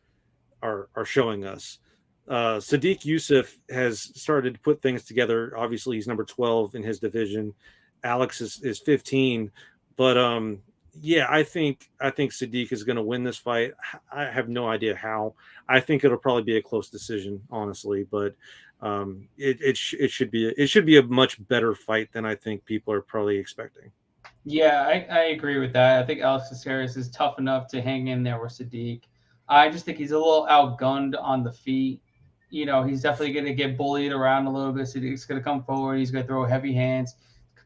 are showing us. Siddique Youssef has started to put things together. Obviously, he's number 12 in his division. Alex is 15, but yeah, I think Siddique is going to win this fight. I have no idea how. I think it'll probably be a close decision, honestly, but it should be a much better fight than I think people are probably expecting. Yeah, I agree with that. I think Alex Casares is tough enough to hang in there with Siddique. I just think he's a little outgunned on the feet. He's definitely going to get bullied around a little bit. Siddique's going to come forward. He's going to throw heavy hands,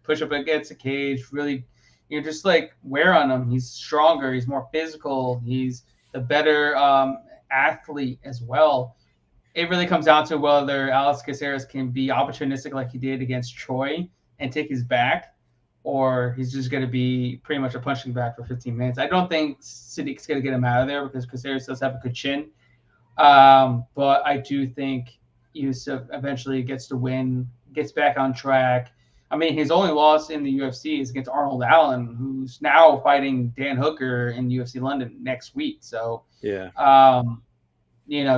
push up against the cage, really, just like wear on him. He's stronger. He's more physical. He's the better athlete as well. It really comes down to whether Alex Casares can be opportunistic like he did against Troy and take his back, or he's just going to be pretty much a punching bag for 15 minutes. I don't think Siddique's going to get him out of there because Casares does have a good chin. But I do think Youssef eventually gets to win, gets back on track. I mean, his only loss in the UFC is against Arnold Allen, who's now fighting Dan Hooker in UFC London next week. So, yeah,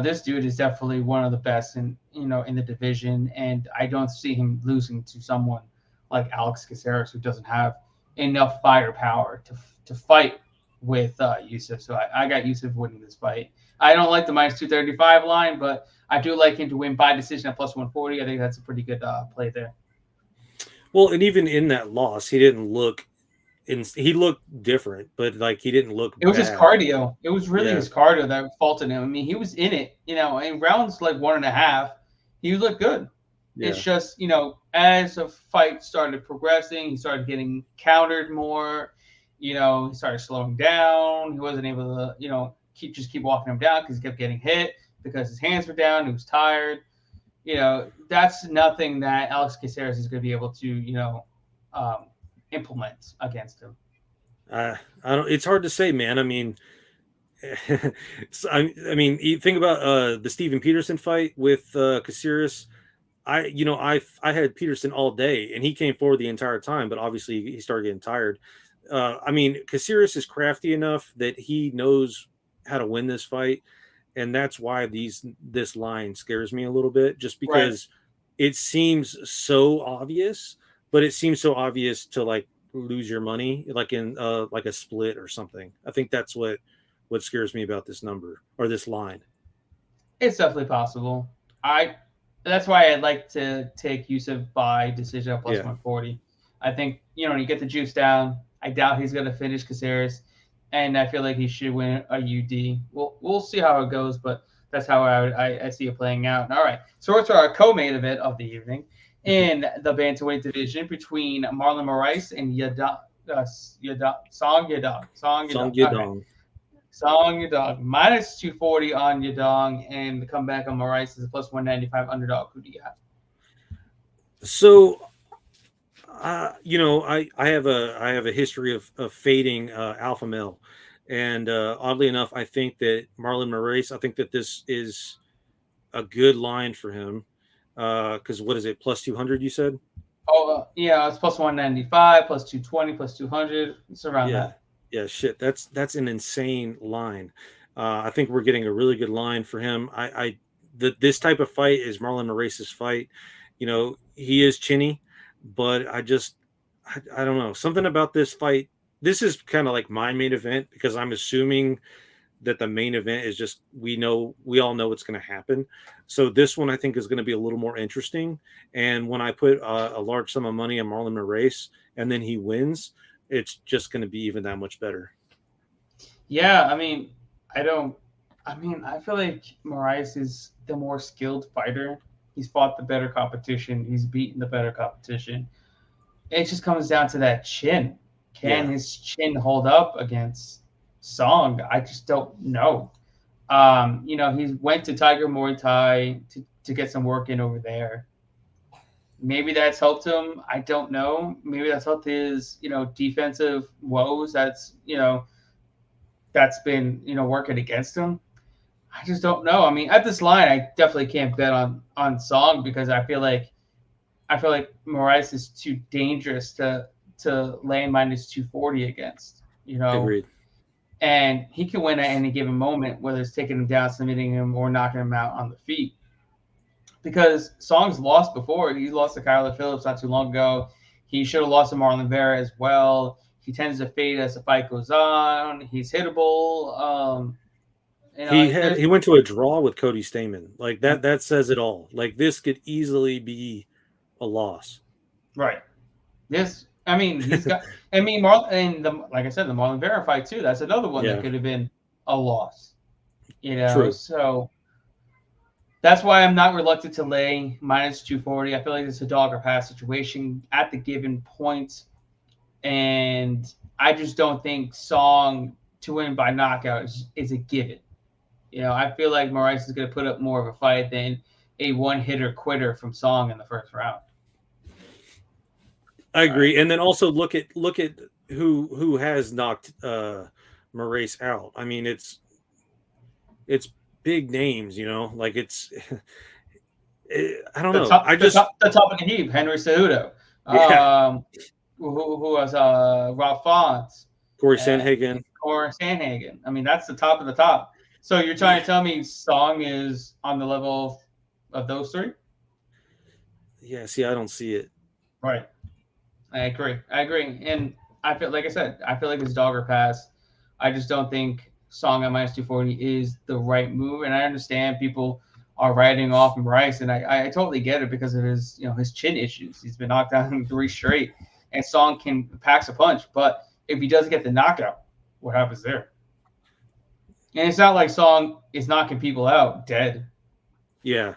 this dude is definitely one of the best in the division, and I don't see him losing to someone like Alex Casares, who doesn't have enough firepower to fight with Youssef. So I got Youssef winning this fight. I don't like the minus 235 line, but I do like him to win by decision at plus 140. I think that's a pretty good play there. Well, and even in that loss, he didn't look he looked different, but like he didn't look It was bad. his cardio. It was really his cardio that faulted him. I mean, he was in it, in rounds like 1.5, he looked good. Yeah. It's just, as the fight started progressing, he started getting countered more. He started slowing down. He wasn't able to, keep walking him down because he kept getting hit because his hands were down. He was tired. That's nothing that Alex Casares is going to be able to, implement against him. I don't. It's hard to say, man. I mean, you think about the Steven Peterson fight with Casares. I had Peterson all day, and he came forward the entire time, but obviously he started getting tired. Casares is crafty enough that he knows how to win this fight, and that's why this line scares me a little bit, just because it seems so obvious, but it seems so obvious to like lose your money, like in like a split or something. I think that's what scares me about this number or this line. It's definitely possible. That's why I'd like to take Youssef by decision at plus 140. I think, you get the juice down. I doubt he's going to finish Casares, and I feel like he should win a UD. We'll see how it goes, but that's how I see it playing out. All right, so we're to our co-main event of the evening in the bantamweight division between Marlon Moraes and Song Yadong. Song Yadong. Minus 240 on Yadong, and the comeback on Moraes is a plus 195 underdog. Who do you have? So, I have a history of fading alpha male, and oddly enough, I think that Marlon Moraes. I think that this is a good line for him. Because what is it? Plus 200, you said? Oh, it's plus 195, plus 220, plus 200. It's around that. Yeah, shit. That's an insane line. I think we're getting a really good line for him. This type of fight is Marlon Moraes' fight. He is chinny, but I don't know. Something about this fight. This is kind of like my main event because I'm assuming that the main event is just we all know what's going to happen. So this one I think is going to be a little more interesting. And when I put a large sum of money on Marlon Moraes and then he wins, it's just going to be even that much better. Yeah, I feel like Moraes is the more skilled fighter. He's fought the better competition. He's beaten the better competition. It just comes down to that chin. Can his chin hold up against Song? I just don't know. He went to Tiger Muay Thai to get some work in over there. Maybe that's helped him. I don't know. Maybe that's helped his, defensive woes. That's been, working against him. I just don't know. I mean, at this line, I definitely can't bet on Song because I feel like Moraes is too dangerous to to lay minus 240 against. You know, Agreed. and he can win at any given moment, whether it's taking him down, submitting him, or knocking him out on the feet. Because Song's lost before. He lost to Kyler Phillips not too long ago. He should have lost to Marlon Vera as well. He tends to fade as the fight goes on. He's hittable. He went to a draw with Cody Stamann. Like that says it all. Like this could easily be a loss. Right. He's got. Like I said, the Marlon Vera fight too. That's another one that could have been a loss. You know, True. So that's why I'm not reluctant to lay minus 240. I feel like it's a dog or pass situation at the given point, and I just don't think Song to win by knockout is a given. You know, I feel like Moraes is going to put up more of a fight than a one-hitter quitter from Song in the first round. I agree, and then also look at who has knocked Moraes out. I mean, it's big names, you know. Like I don't know. The top of the heap, Henry Cejudo. Yeah. Who was Rob Font, Corey Sandhagen. I mean, that's the top of the top. So you're trying to tell me Song is on the level of those three? Yeah, see, I don't see it. Right. I agree. And I feel like it's dog or pass. I just don't think Song at minus 240 is the right move. And I understand people are writing off Moraes, and I totally get it because of his chin issues. He's been knocked down in 3 straight, and Song packs a punch. But if he does get the knockout, what happens there? And it's not like Song is knocking people out dead. Yeah.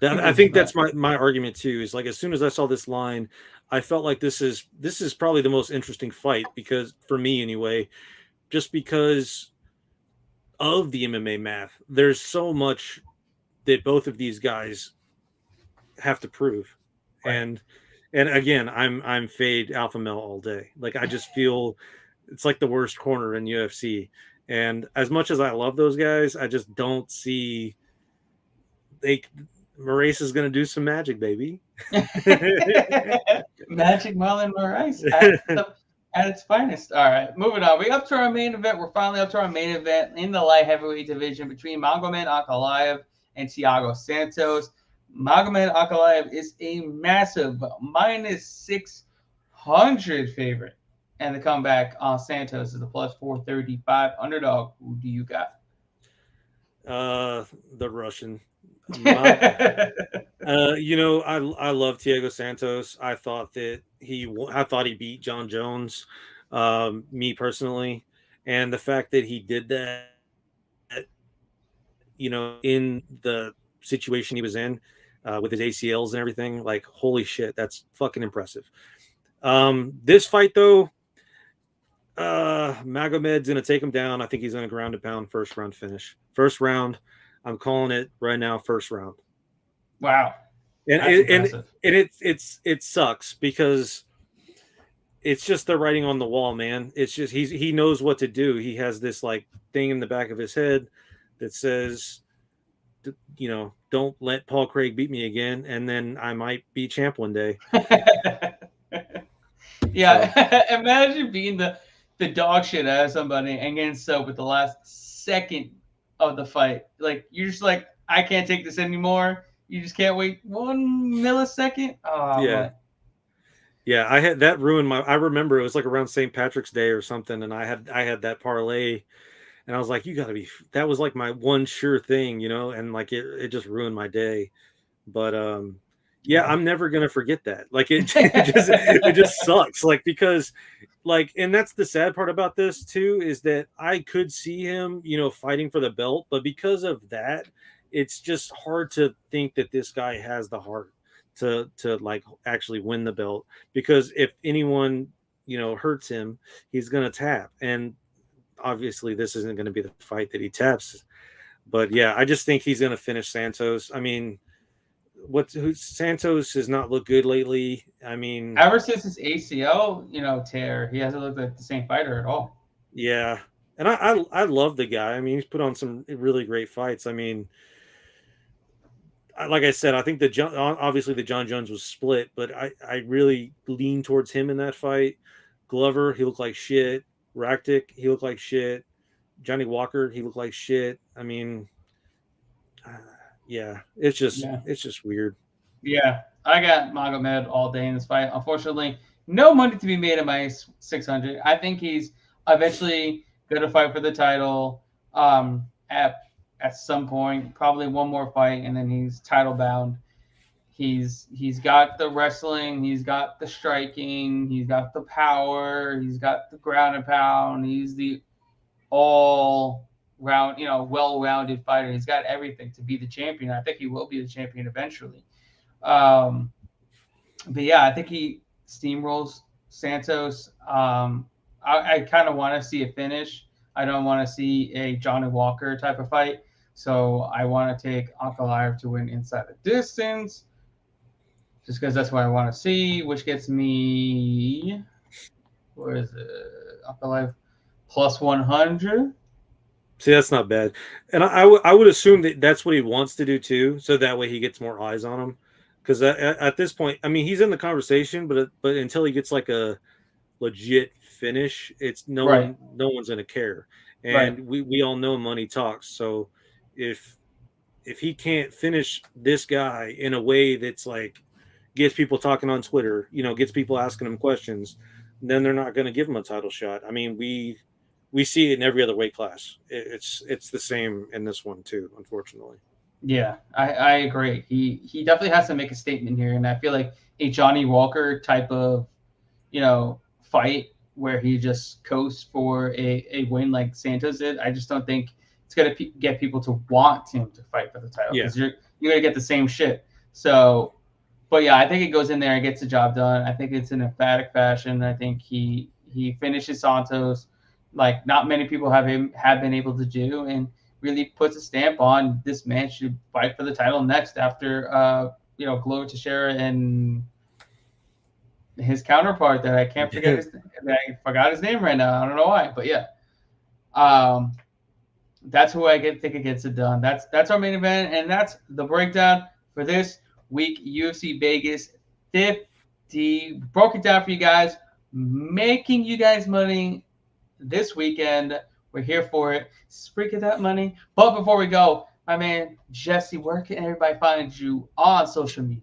I think that's my argument too, is like as soon as I saw this line, I felt like this is probably the most interesting fight, because for me anyway, just because of the MMA math, there's so much that both of these guys have to prove. Right. And again, I'm fade alpha male all day. Like I just feel it's like the worst corner in UFC. And as much as I love those guys, I just don't see Moraes is going to do some magic, baby. Magic Marlon Moraes at its finest. All right, moving on. We're up to our main event. We're finally up to our main event in the light heavyweight division between Magomed Ankalaev and Thiago Santos. Magomed Ankalaev is a massive minus 600 favorite. And the comeback on Santos is a plus 435 underdog. Who do you got? The Russian. I love Thiago Santos. I thought he beat John Jones, me personally. And the fact that he did that, in the situation he was in, with his ACLs and everything, like, holy shit, that's fucking impressive. This fight though, Magomed's going to take him down. I think he's going to ground and pound first round finish. First round. I'm calling it right now. First round. Wow. And it sucks because it's just the writing on the wall, man. It's just, he knows what to do. He has this like thing in the back of his head that says, don't let Paul Craig beat me again. And then I might be champ one day. Yeah. So. Imagine being the dog shit out of somebody and getting soaked with the last second of the fight. Like, you're just like, I can't take this anymore. You just can't wait 1 millisecond. Oh, yeah. Man. Yeah, I had that ruined I remember it was like around St. Patrick's Day or something, and I had that parlay, and I was like, that was like my one sure thing, and like it just ruined my day. But yeah, I'm never gonna forget that. Like it just sucks. Like, because like, and that's the sad part about this too, is that I could see him, fighting for the belt, but because of that, it's just hard to think that this guy has the heart to like actually win the belt, because if anyone, hurts him, he's gonna tap. And obviously this isn't gonna be the fight that he taps. But yeah, I just think he's gonna finish Santos. I mean, Santos has not looked good lately. I mean, ever since his ACL, tear, he hasn't looked like the same fighter at all. Yeah, and I love the guy. I mean, he's put on some really great fights. I mean, like I said, I think obviously the John Jones was split, but I really lean towards him in that fight. Glover, he looked like shit. Rakitic, he looked like shit. Johnny Walker, he looked like shit. I mean, yeah, it's just weird. Yeah, I got Magomed all day in this fight. Unfortunately, no money to be made at my 600. I think he's eventually going to fight for the title at some point, probably one more fight, and then he's title bound. He's got the wrestling, he's got the striking, he's got the power, he's got the ground and pound. He's the all round, well-rounded fighter. He's got everything to be the champion. I think he will be the champion eventually. But yeah, I think he steamrolls Santos. I kind of want to see a finish. I don't want to see a Johnny Walker type of fight. So I want to take Ankalaev to win inside the distance, just because that's what I want to see, which gets me, where is it? Ankalaev plus 100. See, that's not bad. And I would assume that that's what he wants to do too, so that way he gets more eyes on him. Because at this point, I mean, he's in the conversation, but until he gets like a legit finish, it's no one's going to care. And we all know money talks. So if he can't finish this guy in a way that's like gets people talking on Twitter, gets people asking him questions, then they're not going to give him a title shot. I mean, we see it in every other weight class. It's the same in this one too, unfortunately. Yeah, I agree. He definitely has to make a statement here, and I feel like a Johnny Walker type of, fight where he just coasts for a win like Santos did. I just don't think it's gonna get people to want him to fight for the title, because you're gonna get the same shit. So, but yeah, I think it goes in there and gets the job done. I think it's in emphatic fashion. I think he finishes Santos like not many people have been able to do, and really puts a stamp on this man should fight for the title next after Glover Teixeira and his counterpart that I can't forget I forgot his name right now. I don't know why, but yeah. That's who I think it gets it done. That's our main event, and that's the breakdown for this week, UFC Vegas 50. Broke it down for you guys, making you guys money this weekend. We're here for it. Sprinkle that money. But before we go, my man Jesse, where can everybody find you on social media?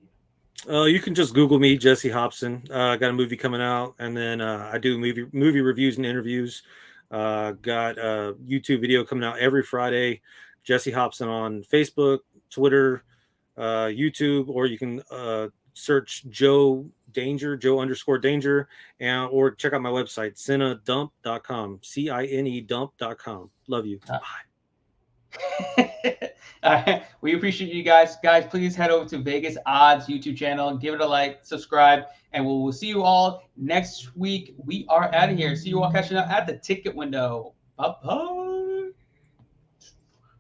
You can just Google me, Jesse Hobson. I got a movie coming out, and then I do movie reviews and interviews. Got a YouTube video coming out every Friday. Jesse Hobson on Facebook, Twitter, YouTube, or you can search Joe _Danger, and or check out my website, cinedump.com, CINE dump.com. Love you. We appreciate you guys. Guys, please head over to Vegas Odds YouTube channel, give it a like, subscribe, and we'll see you all next week. We are out of here. See you all catching up at the ticket window. Bye-bye.